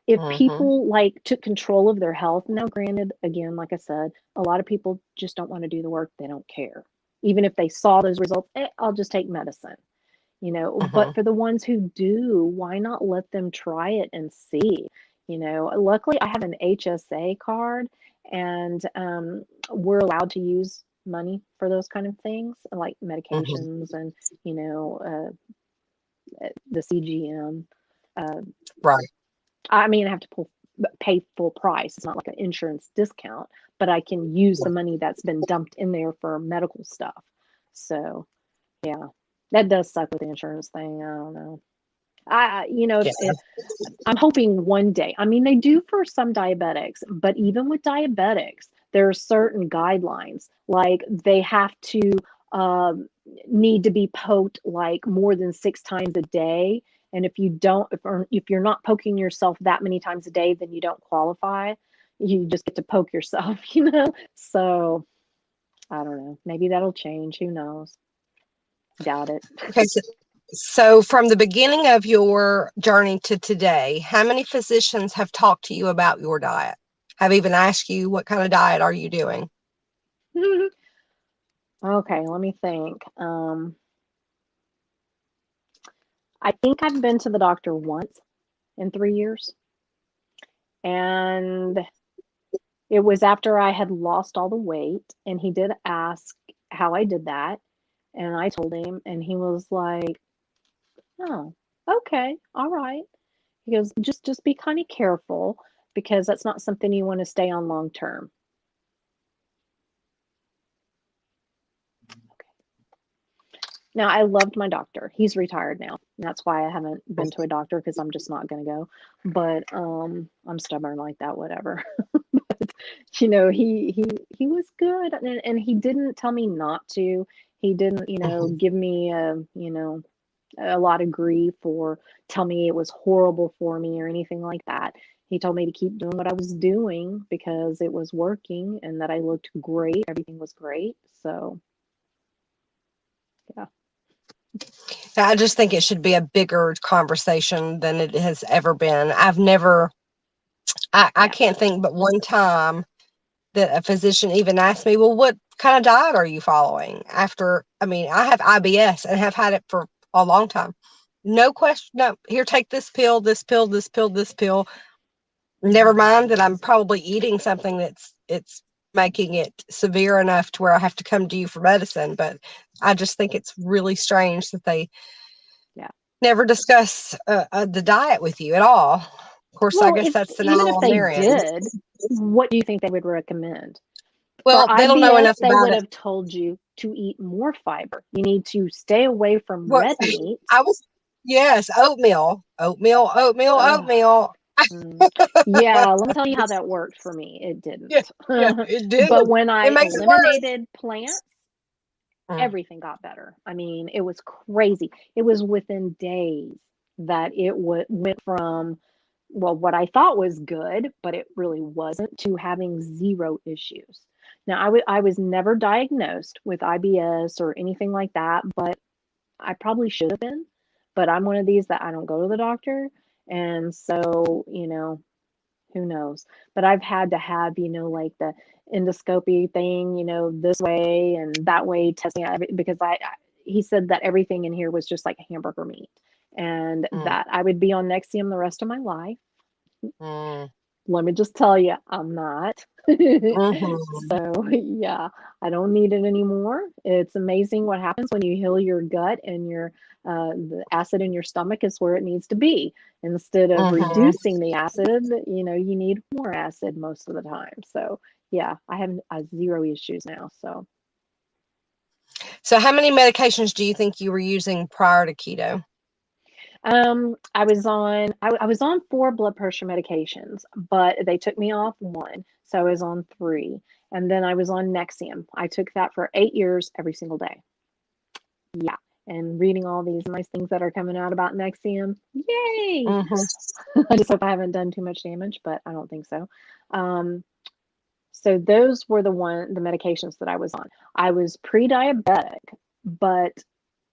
A: if
B: Mm-hmm.
A: people like took control of their health? Now, granted, again, like I said, a lot of people just don't want to do the work. They don't care. Even if they saw those results, I'll just take medicine.
B: Mm-hmm.
A: But for the ones who do, why not let them try it and see? Luckily I have an HSA card, and we're allowed to use money for those kind of things, like
B: Mm-hmm.
A: medications and the CGM. Uh,
B: Right.
A: I mean, I have to pay full price. It's not like an insurance discount, but I can use the money that's been dumped in there for medical stuff. So yeah, that does suck with the insurance thing. I don't know.
B: Yeah.
A: If I'm hoping one day, I mean, they do for some diabetics, but even with diabetics, there are certain guidelines. Like they have to um, need to be poked like more than 6 times a day. And if you don't, if you're not poking yourself that many times a day, then you don't qualify. You just get to poke yourself, So I don't know. Maybe that'll change. Who knows? Doubt it.
B: Okay. So from the beginning of your journey to today, how many physicians have talked to you about your diet? Have even asked you what kind of diet are you doing?
A: Okay, let me think. I think I've been to the doctor once in 3 years. And it was after I had lost all the weight. And he did ask how I did that. And I told him, and he was like, oh, okay, all right. He goes, just be kind of careful because that's not something you want to stay on long term. Now, I loved my doctor. He's retired now. That's why I haven't been to a doctor because I'm just not going to go. But I'm stubborn like that, whatever. But he was good, and he didn't tell me not to. He didn't,
B: Mhm.
A: give me a lot of grief or tell me it was horrible for me or anything like that. He told me to keep doing what I was doing because it was working and that I looked great. Everything was great. So, yeah.
B: I just think it should be a bigger conversation than it has ever been. I've never, I
A: Yeah.
B: can't think but one time that a physician even asked me, well, what kind of diet are you following? After, I mean, I have IBS and have had it for a long time. No question. No, here, take this pill, this pill, this pill, this pill. Never mind that I'm probably eating something it's making it severe enough to where I have to come to you for medicine. But I just think it's really strange that they
A: Yeah.
B: never discuss the diet with you at all. Of course, I
A: Well,
B: guess
A: if
B: that's the
A: even
B: now
A: if
B: on
A: they
B: their end.
A: did, what do you think they would recommend? For
B: Well, they don't know
A: IBS,
B: enough
A: they
B: about
A: would
B: it.
A: have told you to eat more fiber. You need to stay away from
B: What
A: red meat.
B: I was yes, oatmeal. Oatmeal, oatmeal,
A: Ugh.
B: oatmeal.
A: Mm. Yeah, let me tell you how that worked for me. It
B: Yeah,
A: didn't.
B: yeah, it
A: But
B: didn't.
A: when
B: It
A: I
B: makes it worse.
A: eliminated plants,
B: Mm,
A: everything got better. I mean, it was crazy. It was within days that it went from, well, what I thought was good, but it really wasn't, to having zero issues. Now, I was never diagnosed with IBS or anything like that, but I probably should have been. But I'm one of these that I don't go to the doctor. And so, who knows? But I've had to have, like the endoscopy thing, this way and that way, testing out because he said that everything in here was just like hamburger meat, and
B: mm,
A: that I would be on Nexium the rest of my life.
B: mm,
A: Let me just tell you, I'm not.
B: mhm,
A: So, yeah, I don't need it anymore. It's amazing what happens when you heal your gut, and the acid in your stomach is where it needs to be. Instead of
B: mhm.
A: reducing the acid, you need more acid most of the time. So, yeah, I have zero issues now. So,
B: So how many medications do you think you were using prior to keto?
A: I was on 4 blood pressure medications, but they took me off 1, so I was on 3. And then I was on Nexium. I took that for 8 years every single day. Yeah. And reading all these nice things that are coming out about Nexium. Yay!
B: Mhm,
A: I just hope I haven't done too much damage, but I don't think so. Um, so those were the medications that I was on. I was pre-diabetic, but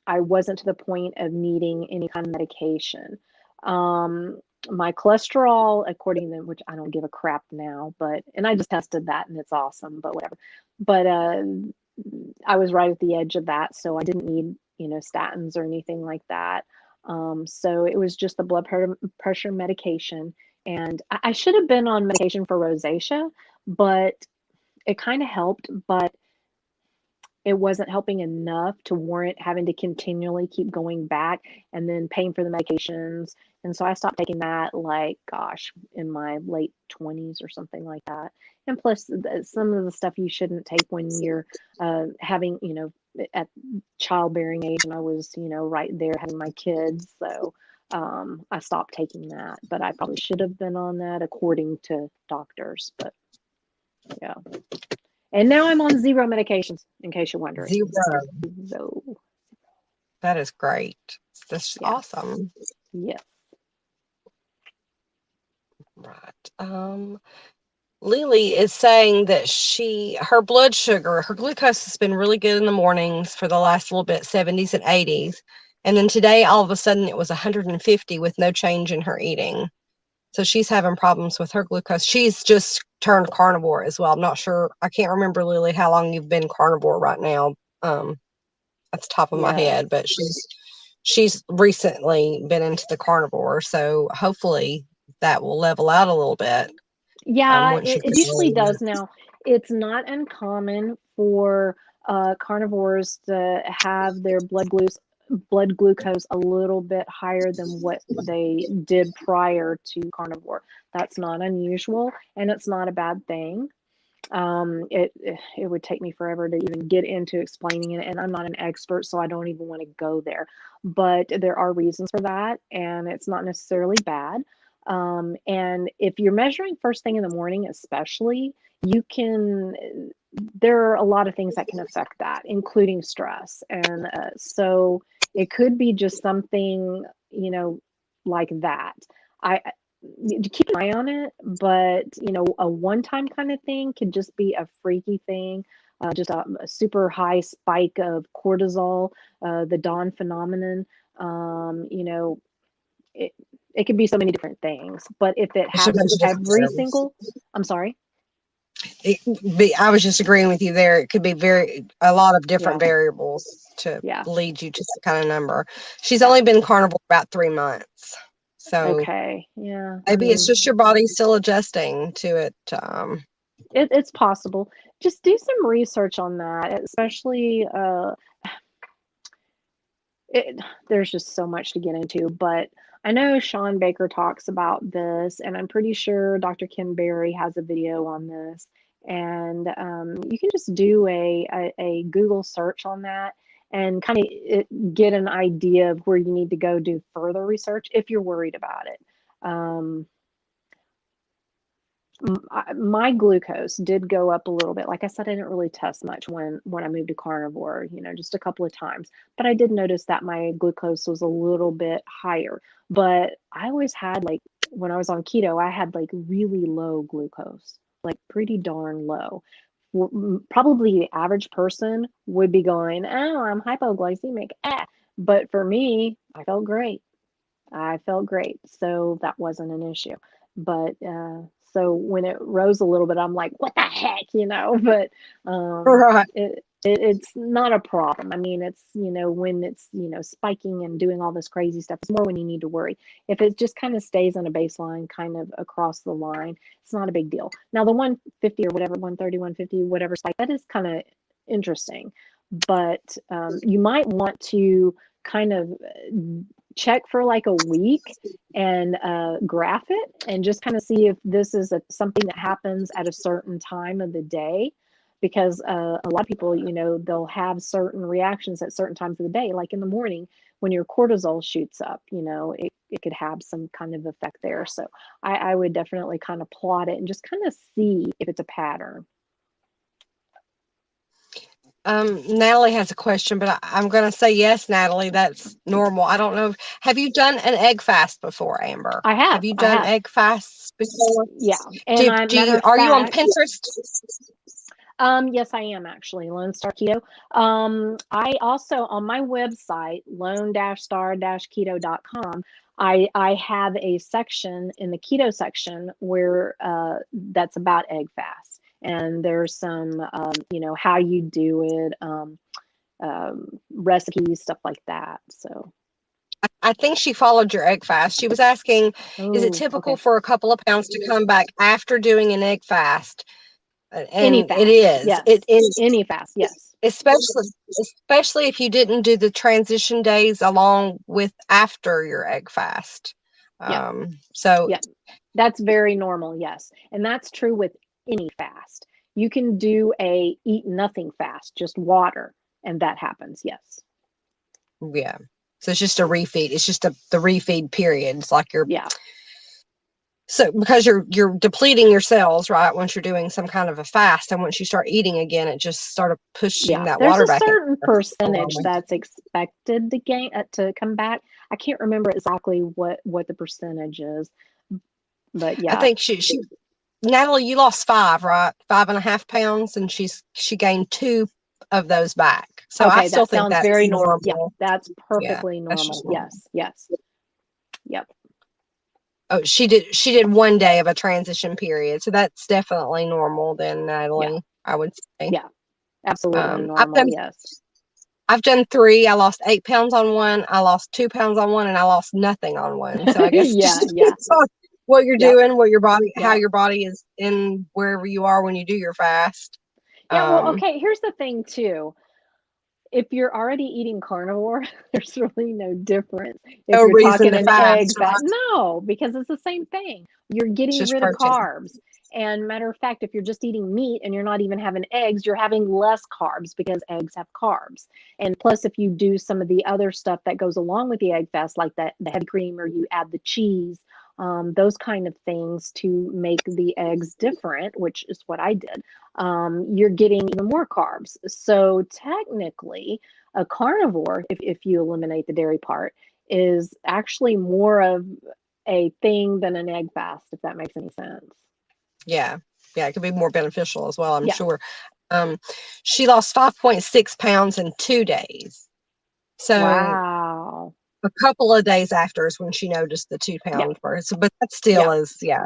A: I wasn't to the point of needing any kind of medication. Um, my cholesterol, according to which I don't give a crap now, and I just tested that and it's awesome, but whatever. But I was right at the edge of that, so I didn't need, statins or anything like that. So it was just the pressure medication, and I should have been on medication for rosacea, but it kind of helped, but it wasn't helping enough to warrant having to continually keep going back and then paying for the medications. And so I stopped taking that, like, gosh, in my late 20s or something like that. And plus, some of the stuff you shouldn't take when you're having, at childbearing age. And I was, right there having my kids. So I stopped taking that. But I probably should have been on that according to doctors. But yeah. And now I'm on zero medications, in case you're wondering.
B: 0.
A: So,
B: That is great. That's
A: yeah,
B: awesome.
A: yes,
B: Right. Lily is saying that her blood sugar, her glucose has been really good in the mornings for the last little bit, 70s and 80s. And then today, all of a sudden, it was 150 with no change in her eating. So she's having problems with her glucose. She's just turned carnivore as well. I'm not sure. I can't remember, Lily, how long you've been carnivore right now. That's top of my
A: yes.
B: head, but she's recently been into the carnivore. So hopefully that will level out a little bit
A: Yeah,
B: once you
A: it
B: get
A: usually
B: going.
A: does now. It's not uncommon for carnivores to have their blood glucose a little bit higher than what they did prior to carnivore. That's not unusual, and it's not a bad thing. It would take me forever to even get into explaining it, and I'm not an expert, so I don't even want to go there. But there are reasons for that, and it's not necessarily bad. And if you're measuring first thing in the morning, especially, you can. There are a lot of things that can affect that, including stress, and so it could be just something, like that. I to keep an eye on it, but a one-time kind of thing could just be a freaky thing, just a super high spike of cortisol, the dawn phenomenon. Um, you know, it it could be so many different things, but if it
B: There's a bunch
A: happens
B: of different
A: every
B: variables.
A: single, I'm sorry,
B: I was just agreeing with you there. It could be a lot of different
A: yeah,
B: variables to
A: yeah,
B: lead you to that kind of number. She's
A: yeah,
B: only been carnivore about 3 months. So
A: okay, yeah. I
B: maybe it's
A: mean,
B: just your body still adjusting to it.
A: it's possible. Just do some research on that, especially it, there's just so much to get into, but I know Sean Baker talks about this, and I'm pretty sure Dr. Kim Berry has a video on this. And you can just do a Google search on that and kind of get an idea of where you need to go do further research if you're worried about it. Um, my glucose did go up a little bit. Like I said, I didn't really test much when I moved to carnivore, just a couple of times. But I did notice that my glucose was a little bit higher. But I always had, like, when I was on keto, I had like really low glucose, like pretty darn low. Probably the average person would be going, "Oh, I'm hypoglycemic." But for me, I felt great. I felt great, so that wasn't an issue. But so when it rose a little bit, I'm like, "What the heck?" But
B: Right.
A: it's not a problem. I mean, it's when it's spiking and doing all this crazy stuff. It's more when you need to worry. If it just kind of stays on a baseline, kind of across the line, it's not a big deal. Now the 150 or whatever, 130, 150, whatever spike, that is kind of interesting. But you might want to kind of check for like a week and graph it and just kind of see if this is something that happens at a certain time of the day, because a lot of people, they'll have certain reactions at certain times of the day, like in the morning when your cortisol shoots up. It could have some kind of effect there. So I would definitely kind of plot it and just kind of see if it's a pattern.
B: Natalie has a question, but I'm going to say yes, Natalie, that's normal. I don't know. Have you done an egg fast before, Amber?
A: I have,
B: Have you
A: I
B: done
A: have.
B: egg fasts before?
A: Yeah. And matter of
B: Are you on
A: fact,
B: Pinterest?
A: yes, I am actually LoneStar Keto. I also on my website, lone-star-keto.com, I have a section in the keto section where that's about egg fast, and there's some how you do it, recipes, stuff like that. So,
B: I think she followed your egg fast. She was asking, is it
A: oh,
B: typical
A: okay,
B: for a couple of pounds to come back after doing an egg fast?
A: any
B: And it
A: fast,
B: is. It
A: yes,
B: is,
A: any fast, yes,
B: especially if you didn't do the transition days along with after your egg fast.
A: yeah,
B: So
A: yeah. That's very normal, yes. And that's true with any fast. You can do a eat nothing fast, just water, and that happens, yes.
B: yeah. So it's just a refeed. It's just the refeed period. It's like
A: Yeah.
B: because you're depleting your cells, right? Once you're doing some kind of a fast, and once you start eating again, it just started pushing
A: Yeah.
B: that
A: There's
B: water
A: a
B: back in.
A: certain percentage that's expected to gain to come back. I can't remember exactly what the percentage is, but
B: I
A: yeah.
B: think she Natalie, you lost 5, right? 5.5 pounds, and she gained 2 of those back. So I
A: Okay,
B: still
A: that
B: think
A: sounds
B: that's
A: very normal. Yeah,
B: normal.
A: that's
B: Yeah,
A: perfectly
B: that's just
A: normal.
B: normal.
A: Yes, yes. Yep.
B: Oh, she did 1 day of a transition period, so that's definitely normal then,
A: Yeah.
B: Natalie, I would say.
A: Yeah. Absolutely
B: I've
A: normal.
B: done
A: Yes.
B: 3. I lost 8 pounds on one. I lost 2 pounds on one, and I lost nothing on one. So I guess it just
A: Yeah, yeah.
B: depends on what you're
A: Yep.
B: doing, what your body, how
A: Yep.
B: your body is in wherever you are when you do your fast.
A: Yeah, well,
B: Um,
A: okay, here's the thing too. If you're already eating carnivore, there's really no difference if
B: no
A: you're
B: reason
A: talking
B: to
A: an egg
B: fast,
A: fat.
B: right?
A: No, because it's the same thing. You're
B: It's
A: getting
B: just
A: rid of
B: protein.
A: carbs. And matter of fact, if you're just eating meat and you're not even having eggs, you're having less carbs because eggs have carbs. And plus, if you do some of the other stuff that goes along with the egg fast, like that, the heavy cream, or you add the cheese, those kind of things to make the eggs different, which is what I did, you're getting even more carbs. So technically, a carnivore, if you eliminate the dairy part, is actually more of a thing than an egg fast, if that makes any sense.
B: Yeah. Yeah, it could be more beneficial as well, I'm
A: Yeah.
B: sure. Um, she lost 5.6 pounds in 2 days. So
A: Wow.
B: a couple of days after is when she noticed the two
A: Yeah.
B: pound birth. So, but that
A: Yeah.
B: still is, yeah,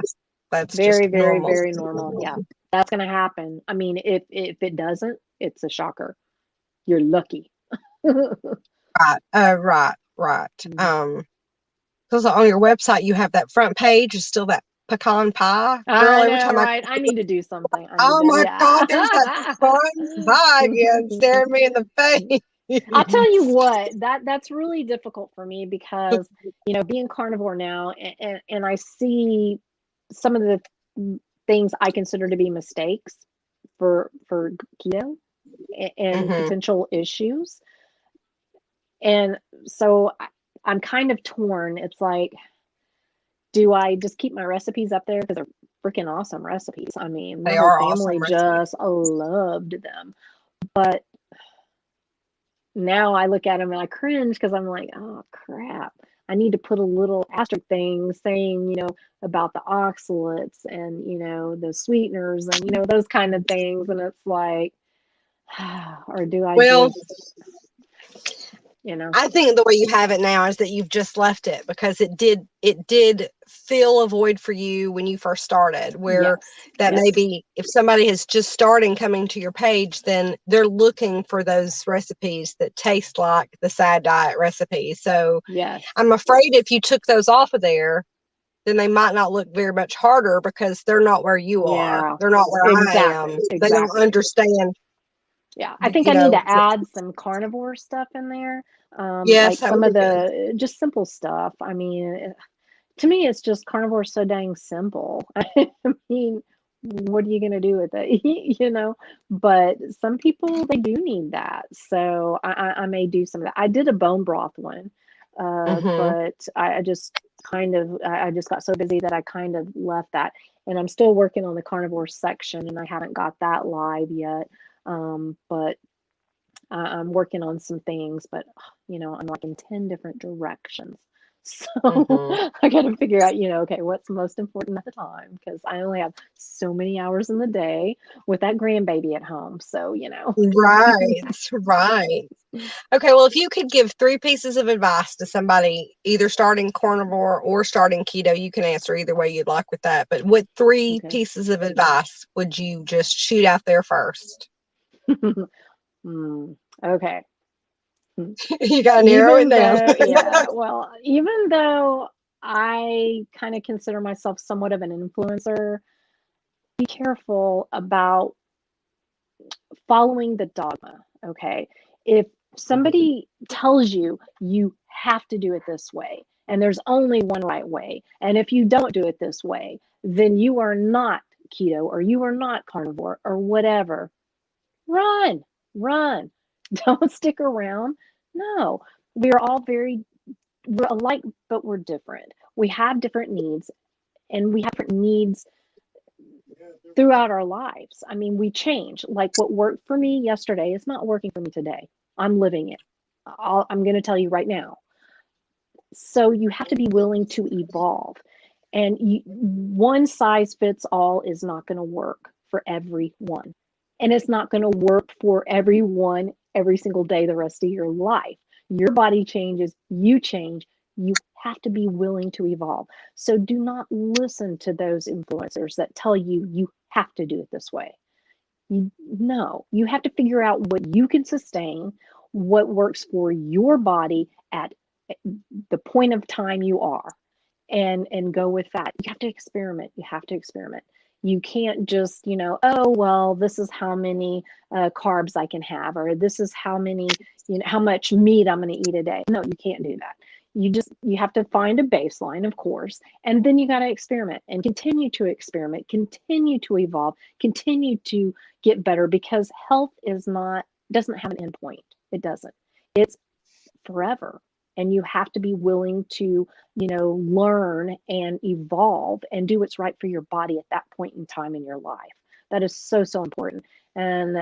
B: that's
A: Very,
B: just
A: very,
B: normal.
A: very normal. Yeah. That's going to happen. I mean, if it doesn't, it's a shocker. You're lucky.
B: Right. Right. Because on your website you have that front page is still that pecan pie. Girl,
A: I
B: every
A: know,
B: time I
A: right? I need to do something. I need
B: oh
A: to,
B: my God, there's that
A: yeah.
B: pecan pie again staring me in the
A: I'll tell you
B: face.
A: what, that's really difficult for me because, being carnivore now, and I see some of the things I consider to be mistakes. for keto and
B: Mm-hmm.
A: potential issues. And so I'm kind of torn. It's like, do I just keep my recipes up there because they're freaking awesome recipes? I mean, my
B: They
A: whole
B: are awesome
A: family
B: recipes.
A: just loved them. But now I look at them and I cringe because I'm like, oh crap. I need to put a little asterisk thing saying, about the oxalates and, the sweeteners and, those kind of things. And it's like, or do I
B: Well,
A: just,
B: I think the way you have it now is that you've just left it because it did fill a void for you when you first started, where
A: yes,
B: that
A: yes,
B: maybe if somebody is just starting coming to your page, then they're looking for those recipes that taste like the sad diet recipe. So
A: yes,
B: I'm afraid if you took those off of there, then they might not look very much harder because they're not where you are.
A: yeah,
B: They're not where I am.
A: exactly,
B: They don't
A: exactly.
B: understand,
A: Yeah, I think
B: you
A: I need
B: know.
A: to add some carnivore stuff in there,
B: Yes,
A: like
B: that
A: some
B: would
A: of
B: be good.
A: the just simple stuff. I mean, to me, it's just carnivore is so dang simple. I mean, what are you going to do with it? But some people, they do need that. So I may do some of that. I did a bone broth one,
B: Hmm.
A: but I just I just got so busy that I kind of left that. And I'm still working on the carnivore section and I haven't got that live yet. But I'm working on some things, but I'm like in 10 different directions. So
B: Hmm.
A: I got to figure out, okay, what's most important at the time because I only have so many hours in the day with that grandbaby at home. So,
B: Right, right. Okay, well, if you could give three pieces of advice to somebody either starting carnivore or starting keto, you can answer either way you'd like with that. But what three
A: okay.
B: pieces of advice would you just shoot out there first?
A: Hmm, okay. Hmm.
B: You got to narrow it
A: Even
B: down.
A: though, yeah, well, even though I kind of consider myself somewhat of an influencer, be careful about following the dogma, okay? If
B: Mhm.
A: somebody tells you you have to do it this way, and there's only one right way, and if you don't do it this way, then you are not keto or you are not carnivore or whatever, run, run. Don't stick around. No, we are all we're alike, but we're different. We have different needs, and we have different needs throughout our lives. I mean, we change. Like what worked for me yesterday is not working for me today. I'm living it. I'm going to tell you right now. So you have to be willing to evolve. And one size fits all is not going to work for everyone. And it's not going to work for everyone every single day the rest of your life. Your body changes, you change. You have to be willing to evolve. So do not listen to those influencers that tell you you have to do it this way. No, you have to figure out what you can sustain, what works for your body at the point of time you are, and go with that. You have to experiment. You have to experiment. You can't just, oh, well, this is how many carbs I can have, or this is how many, how much meat I'm going to eat a day. No, you can't do that. You have to find a baseline, of course, and then you got to experiment and continue to experiment, continue to evolve, continue to get better because health doesn't have an end point. It doesn't. It's forever. And you have to be willing to, learn and evolve and do what's right for your body at that point in time in your life. That is so, so important. And,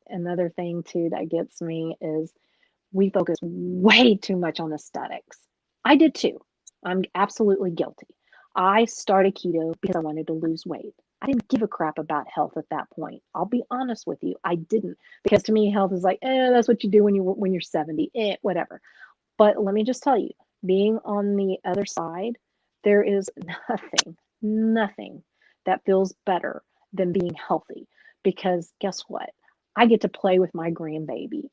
A: another thing too that gets me is we focus way too much on aesthetics. I did too. I'm absolutely guilty. I started keto because I wanted to lose weight. I didn't give a crap about health at that point. I'll be honest with you. I didn't because to me health is like, that's what you do when you're 70, whatever. But let me just tell you, being on the other side, there is nothing that feels better than being healthy. Because guess what? I get to play with my grandbaby.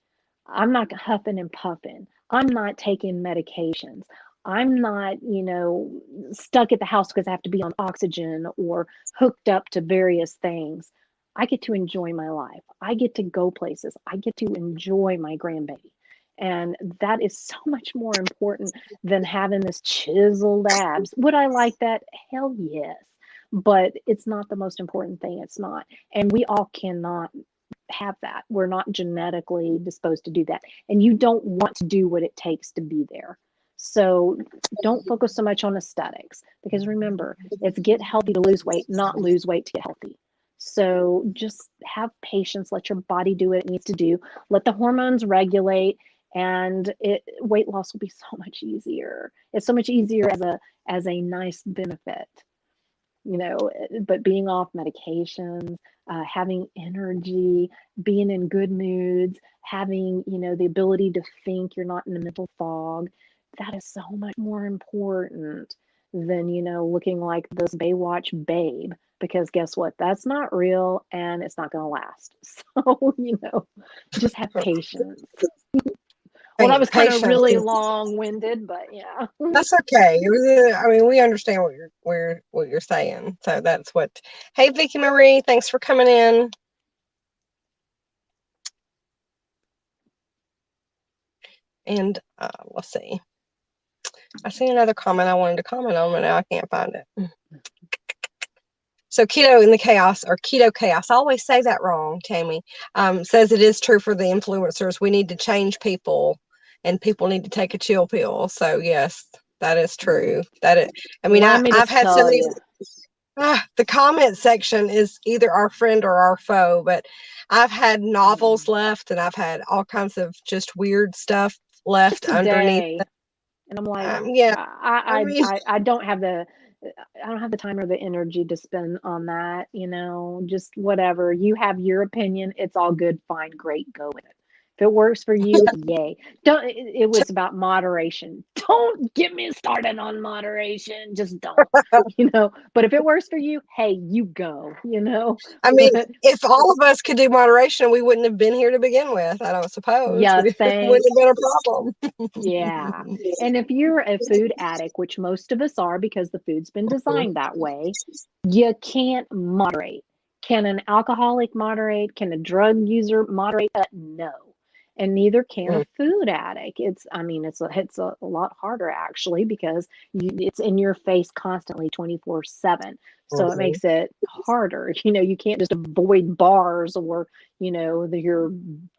A: I'm not huffing and puffing. I'm not taking medications. I'm not, stuck at the house because I have to be on oxygen or hooked up to various things. I get to enjoy my life. I get to go places. I get to enjoy my grandbaby. And that is so much more important than having this chiseled abs. Would I like that? Hell yes. but it's not the most important thing. It's not. And we all cannot have that. We're not genetically disposed to do that. And you don't want to do what it takes to be there. So don't focus so much on aesthetics, because remember, it's get healthy to lose weight, not lose weight to get healthy. So just have patience, let your body do what it needs to do, let the hormones regulate, and weight loss will be so much easier. It's so much easier as a nice benefit, but being off medications, having energy, being in good moods, having, the ability to think, you're not in a mental fog, that is so much more important than, looking like this Baywatch babe, because guess what? That's not real and it's not going to last. So, just have patience. Well, that was kind of
B: Patience.
A: really long-winded, but yeah.
B: That's okay. I mean, we understand what you're saying. So that's what. Hey, Vicky Marie, thanks for coming in. And let's see. I see another comment I wanted to comment on, but now I can't find it. So keto in the chaos, or keto chaos, I always say that wrong, Tammy, says it is true for the influencers. We need to change people, and people need to take a chill pill. So yes, that is true. I mean, I've had so many. The comment section is either our friend or our foe, but I've had novels left, and I've had all kinds of just weird stuff left underneath.
A: And I'm like,
B: yeah,
A: I don't have the time or the energy to spend on that, just whatever. You have your opinion. It's all good, fine, great, go with it. If it works for you, yay. It was about moderation. Don't get me started on moderation. Just don't, but if it works for you, hey, you go,
B: I mean, if all of us could do moderation, we wouldn't have been here to begin with. I don't suppose.
A: Yeah,
B: It wouldn't have been a problem.
A: Yeah. And if you're a food addict, which most of us are because the food's been designed that way, you can't moderate. Can an alcoholic moderate? Can a drug user moderate? No. And neither can a food addict. It's a lot harder actually, because it's in your face constantly 24/7. So it makes it harder. You can't just avoid bars or, your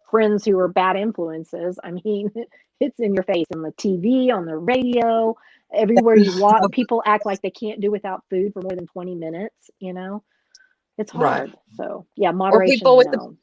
A: friends who are bad influences. I mean, it's in your face on the TV, on the radio, everywhere you walk. People act like they can't do without food for more than 20 minutes, It's hard.
B: Right.
A: So, yeah,
B: Or
A: moderation,
B: people with
A: no.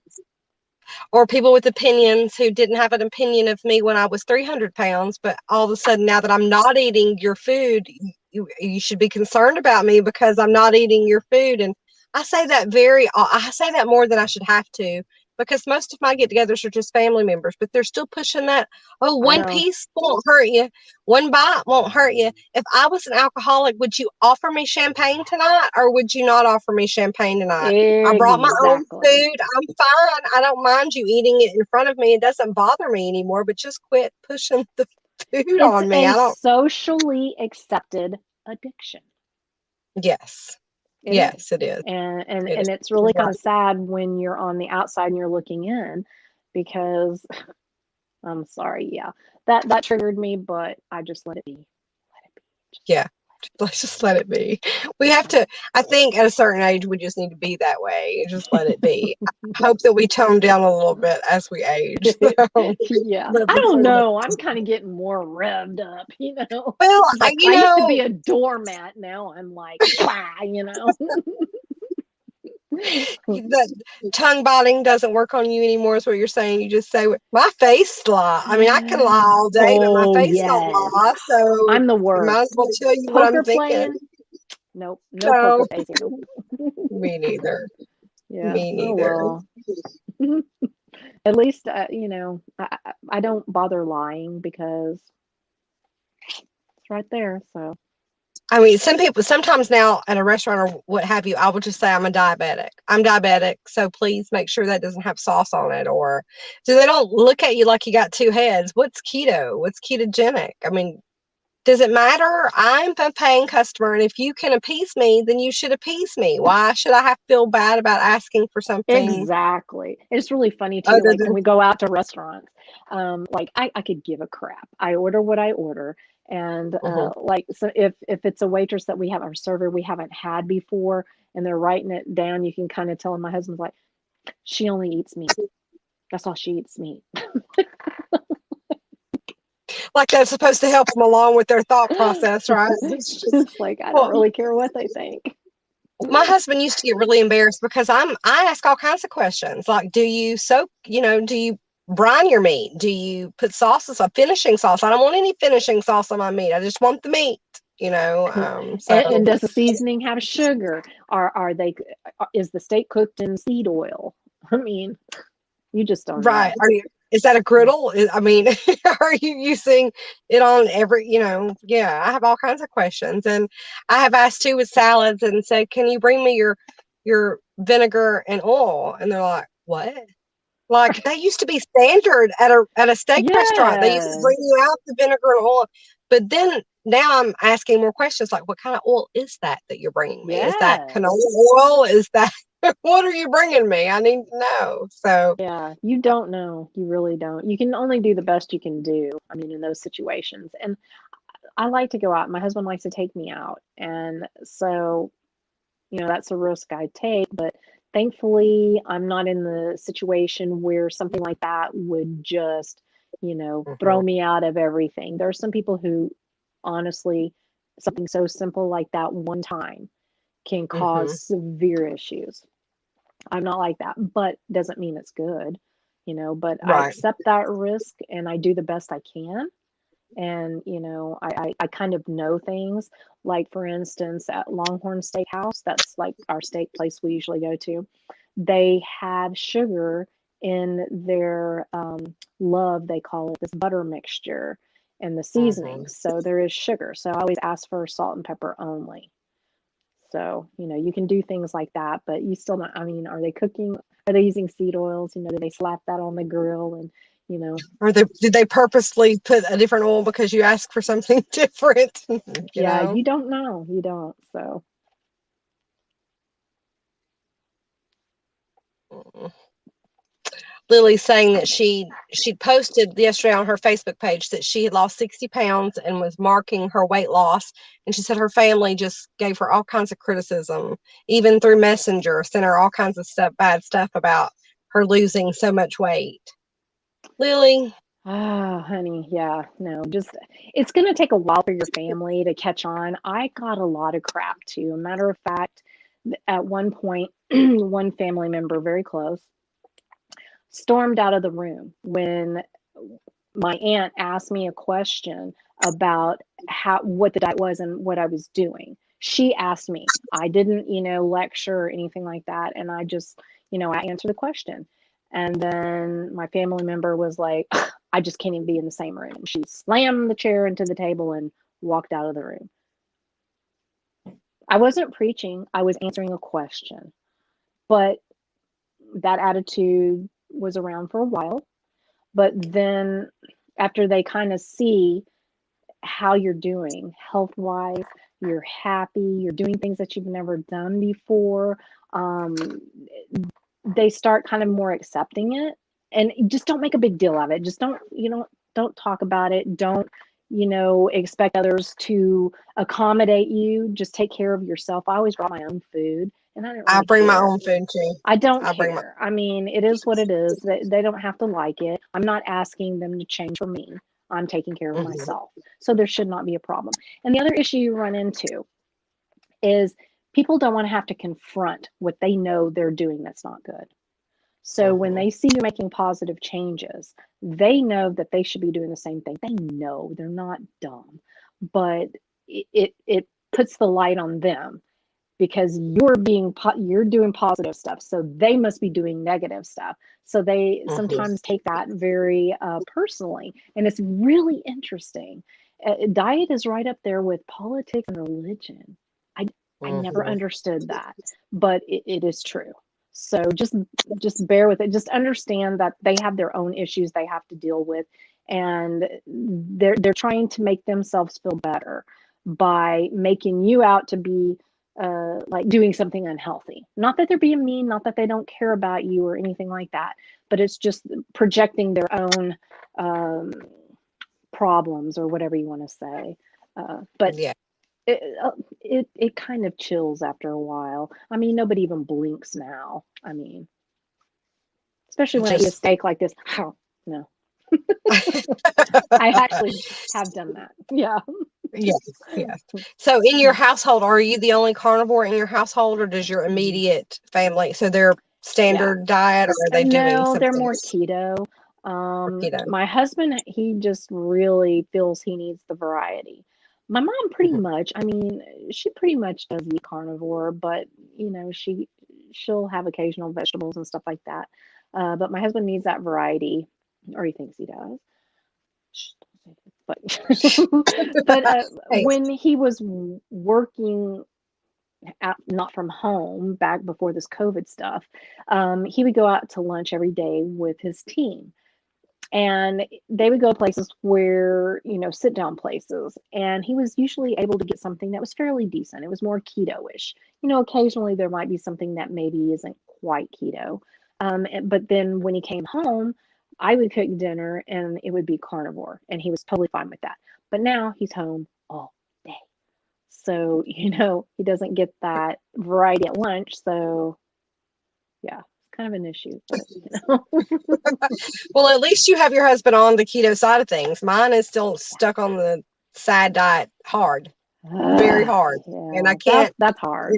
B: or people with opinions who didn't have an opinion of me when I was 300 pounds, but all of a sudden, now that I'm not eating your food, you should be concerned about me because I'm not eating your food. And I say that more than I should have to, because most of my get-togethers are just family members, but they're still pushing that. Oh, one piece won't hurt you. One bite won't hurt you. If I was an alcoholic, would you offer me champagne tonight, or would you not offer me champagne tonight? I brought my own food. I'm fine. I don't mind you eating it in front of me. It doesn't bother me anymore, but just quit pushing the food on me.
A: It's a socially accepted addiction.
B: Yes. Yes, it is.
A: And it's really kind of sad when you're on the outside and you're looking in, because I'm sorry, yeah, that triggered me, but I just let it be.
B: Yeah, let's just let it be. We have to. I think at a certain age, we just need to be that way. Just let it be. I hope that we tone down a little bit as we age.
A: Yeah, I don't know. I'm kind of getting more revved up,
B: Well,
A: like, I used to be a doormat. Now I'm like,
B: that tongue biting doesn't work on you anymore, is what you're saying. You just say, my face lie. I mean, I can lie all day, but my face don't lie. So
A: I'm the worst.
B: I might as well tell you
A: poker
B: what I'm
A: playing?
B: thinking.
A: Nope, no poker facing.
B: Me neither.
A: Yeah.
B: Me neither.
A: Oh, well. At least, I don't bother lying because it's right there. So.
B: I mean, sometimes now at a restaurant or what have you, I will just say I'm diabetic, so please make sure that doesn't have sauce on it, or so they don't look at you like you got two heads. What's keto? What's ketogenic? I mean, does it matter? I'm a paying customer, and if you can appease me, then you should appease me. Why should I have to feel bad about asking for something?
A: Exactly. It's really funny too, like when we go out to restaurants, like I could give a crap. I order what I order, And
B: Mhm.
A: like, so if it's a waitress that we have, our server we haven't had before, and they're writing it down, you can kind of tell. And my husband's like, she only eats meat. That's all she eats, meat.
B: Like that's supposed to help them along with their thought process, right? It's just,
A: It's like, I don't
B: well,
A: really care what they think.
B: my husband used to get really embarrassed because I ask all kinds of questions. Like, do you soak, do you brine your meat? Do you put sauces, a finishing sauce? I don't want any finishing sauce on my meat. I just want the meat, so
A: And does the seasoning have sugar? Are they? Is the steak cooked in seed oil? I mean, you just don't
B: right.
A: know.
B: Is that a griddle? I mean, are you using it on every, yeah, I have all kinds of questions. And I have asked too with salads and said, can you bring me your vinegar and oil? And they're like, what? Like that used to be standard at a steak restaurant. They used to
A: Yes,
B: bring you out the vinegar and oil. But then now I'm asking more questions like, what kind of oil is that you're bringing me? Is that canola
A: yes.
B: oil? Is that what are you bringing me? I need to know. So,
A: Yeah, you don't know. You really don't. You can only do the best you can do. I mean, in those situations. And I like to go out. My husband likes to take me out. And so, that's a risk I take. But thankfully, I'm not in the situation where something like that would just, throw
B: mhm,
A: me out of everything. There are some people who, honestly, something so simple like that one time can
B: mhm,
A: cause severe issues. I'm not like that, but doesn't mean it's good, but I
B: right.
A: accept that risk and I do the best I can. And, I kind of know things. Like, for instance, at Longhorn Steakhouse, that's like our steak place we usually go to, they have sugar in their love, they call it, this butter mixture and the
B: Mhm.
A: seasoning. So there is sugar. So I always ask for salt and pepper only. So, you can do things like that, but you still not, I mean, are they cooking? Are they using seed oils? Do they slap that on the grill and, you know,
B: Or did they purposely put a different oil because you asked for something different? you
A: yeah,
B: know?
A: you don't know. You don't. So,
B: Mm. Lily's saying that she'd posted yesterday on her Facebook page that she had lost 60 pounds and was marking her weight loss. And she said her family just gave her all kinds of criticism, even through Messenger, sent her all kinds of bad stuff about her losing so much weight. Lily,
A: honey, yeah, no, just it's going to take a while for your family to catch on. I got a lot of crap too. A matter of fact, at one point, one family member very close stormed out of the room when my aunt asked me a question about what the diet was and what I was doing. She asked me. I didn't, lecture or anything like that. And I just, I answered the question. And then my family member was like, I just can't even be in the same room. She slammed the chair into the table and walked out of the room. I wasn't preaching, I was answering a question. But that attitude was around for a while. But then after they kind of see how you're doing health wise, you're happy, you're doing things that you've never done before, um, they start kind of more accepting it. And just don't make a big deal of it. Just don't talk about it. Don't, expect others to accommodate you. Just take care of yourself. I always brought my own food and I didn't
B: I
A: really
B: bring my
A: care.
B: own food too.
A: I don't
B: I bring my.
A: care. I mean, it is what it is. They don't have to like it. I'm not asking them to change for me. I'm taking care of
B: Mhm,
A: myself. So there should not be a problem. And the other issue you run into is people don't want to have to confront what they know they're doing that's not good. So when
B: mhm,
A: they see you making positive changes, they know that they should be doing the same thing. They know they're not dumb, but it puts the light on them because you're doing positive stuff, so they must be doing negative stuff. So they
B: mhm,
A: sometimes take that very personally, and it's really interesting. Diet is right up there with politics and religion. I never
B: mhm.
A: understood that, but it is true. So just bear with it. Just understand that they have their own issues they have to deal with, and they're trying to make themselves feel better by making you out to be like doing something unhealthy. Not that they're being mean, not that they don't care about you or anything like that, but it's just projecting their own um, problems or whatever you want to say. But
B: Yeah.
A: it kind of chills after a while. I mean, nobody even blinks now. I mean, especially when I eat a
B: Just
A: steak like this. No, I actually have done that. Yeah.
B: yes, yes. So in your household, are you the only carnivore in your household, or does your immediate family, so their
A: Yeah.
B: standard diet, or are they doing
A: No, they're
B: something
A: more keto.
B: for keto?
A: My husband, he just really feels he needs the variety. My mom pretty
B: Mhm.
A: much, I mean, she pretty much does eat carnivore, but she'll have occasional vegetables and stuff like that. But my husband needs that variety, or he thinks he does. Shh, don't say that. But
B: Hey,
A: when he was working out, not from home back before this COVID stuff, he would go out to lunch every day with his team. And they would go places where, sit down places. And he was usually able to get something that was fairly decent. It was more keto-ish. Occasionally there might be something that maybe isn't quite keto. But then when he came home, I would cook dinner and it would be carnivore. And he was totally fine with that. But now he's home all day. So, he doesn't get that variety at lunch. So, yeah, it's kind of an issue, but
B: well, at least you have your husband on the keto side of things. Mine is still stuck on the sad diet hard, very hard. And I
A: yeah,
B: can't,
A: that's hard.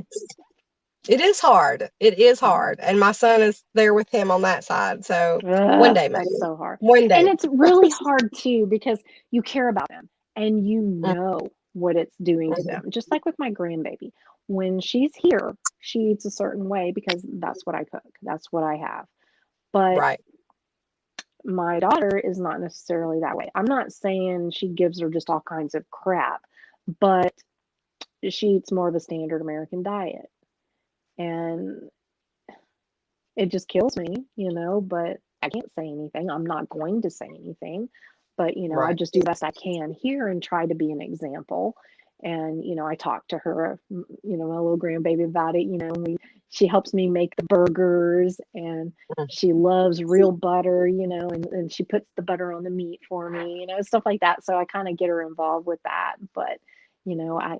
B: it is hard. It is hard. And my son is there with him on that side. So one day, maybe.
A: That's so hard.
B: One
A: And
B: day.
A: it's really hard too because you care about them and you
B: Mm,
A: know what it's doing to
B: mhm.
A: them. Just like with my grandbaby. When she's here, she eats a certain way because that's what I cook. That's what I have. But
B: Right.
A: my daughter is not necessarily that way. I'm not saying she gives her just all kinds of crap, but she eats more of a standard American diet. And it just kills me, but I can't say anything. I'm not going to say anything. But, I
B: Right.
A: just do the best I can here and try to be an example. And, I talk to her, my little grandbaby about it, and she helps me make the burgers and
B: Mm,
A: she loves real butter, and she puts the butter on the meat for me, stuff like that. So I kind of get her involved with that. But, I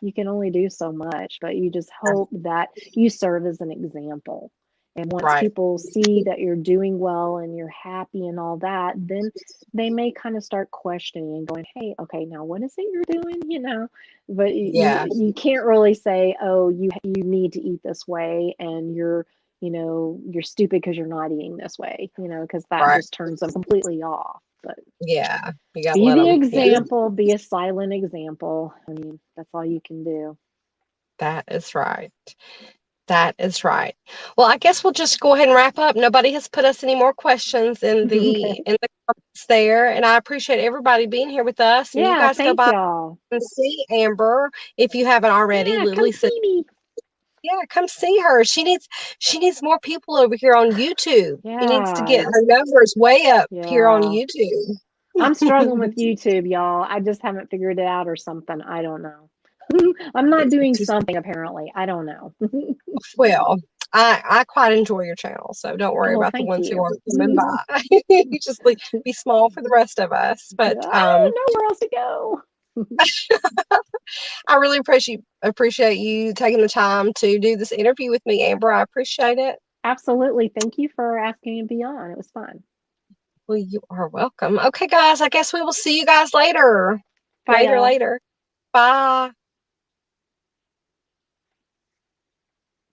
A: you can only do so much, but you just hope that you serve as an example. And once
B: right.
A: people see that you're doing well and you're happy and all that, then they may kind of start questioning and going, "Hey, okay, now what is it you're doing?" But
B: Yeah.
A: you can't really say, "Oh, you need to eat this way," and you're stupid because you're not eating this way, because that
B: Right.
A: just turns them completely off. But
B: Yeah. You got to
A: be
B: let
A: the
B: them. Yeah.
A: example, be a silent example. I mean, that's all you can do.
B: That is right. That is right. Well, I guess we'll just go ahead and wrap up. Nobody has put us any more questions in
A: Okay.
B: the comments there, and I appreciate everybody being here with us. And you
A: Yeah,
B: guys go
A: thank
B: by
A: y'all.
B: and see Amber if you haven't already.
A: Yeah, come
B: Lily said,
A: see me.
B: "Yeah, come see her. She needs more people over here on YouTube. She needs to get
A: Yeah,
B: her numbers way up here on
A: yeah.
B: YouTube."
A: I'm struggling with YouTube, y'all. I just haven't figured it out or something. I don't know. I'm not doing
B: Just
A: something apparently. I don't know.
B: well, I quite enjoy your channel, so don't worry
A: Well,
B: about the
A: thank
B: ones who
A: you.
B: aren't coming by. You just be small for the rest of us.
A: I
B: But
A: don't know where else to go.
B: I really appreciate you taking the time to do this interview with me, Amber. I appreciate it.
A: Absolutely. Thank you for asking me to be on. It was fun.
B: Well, you are welcome. Okay, guys, I guess we will see you guys later.
A: Bye, y'all.
B: Later. Bye.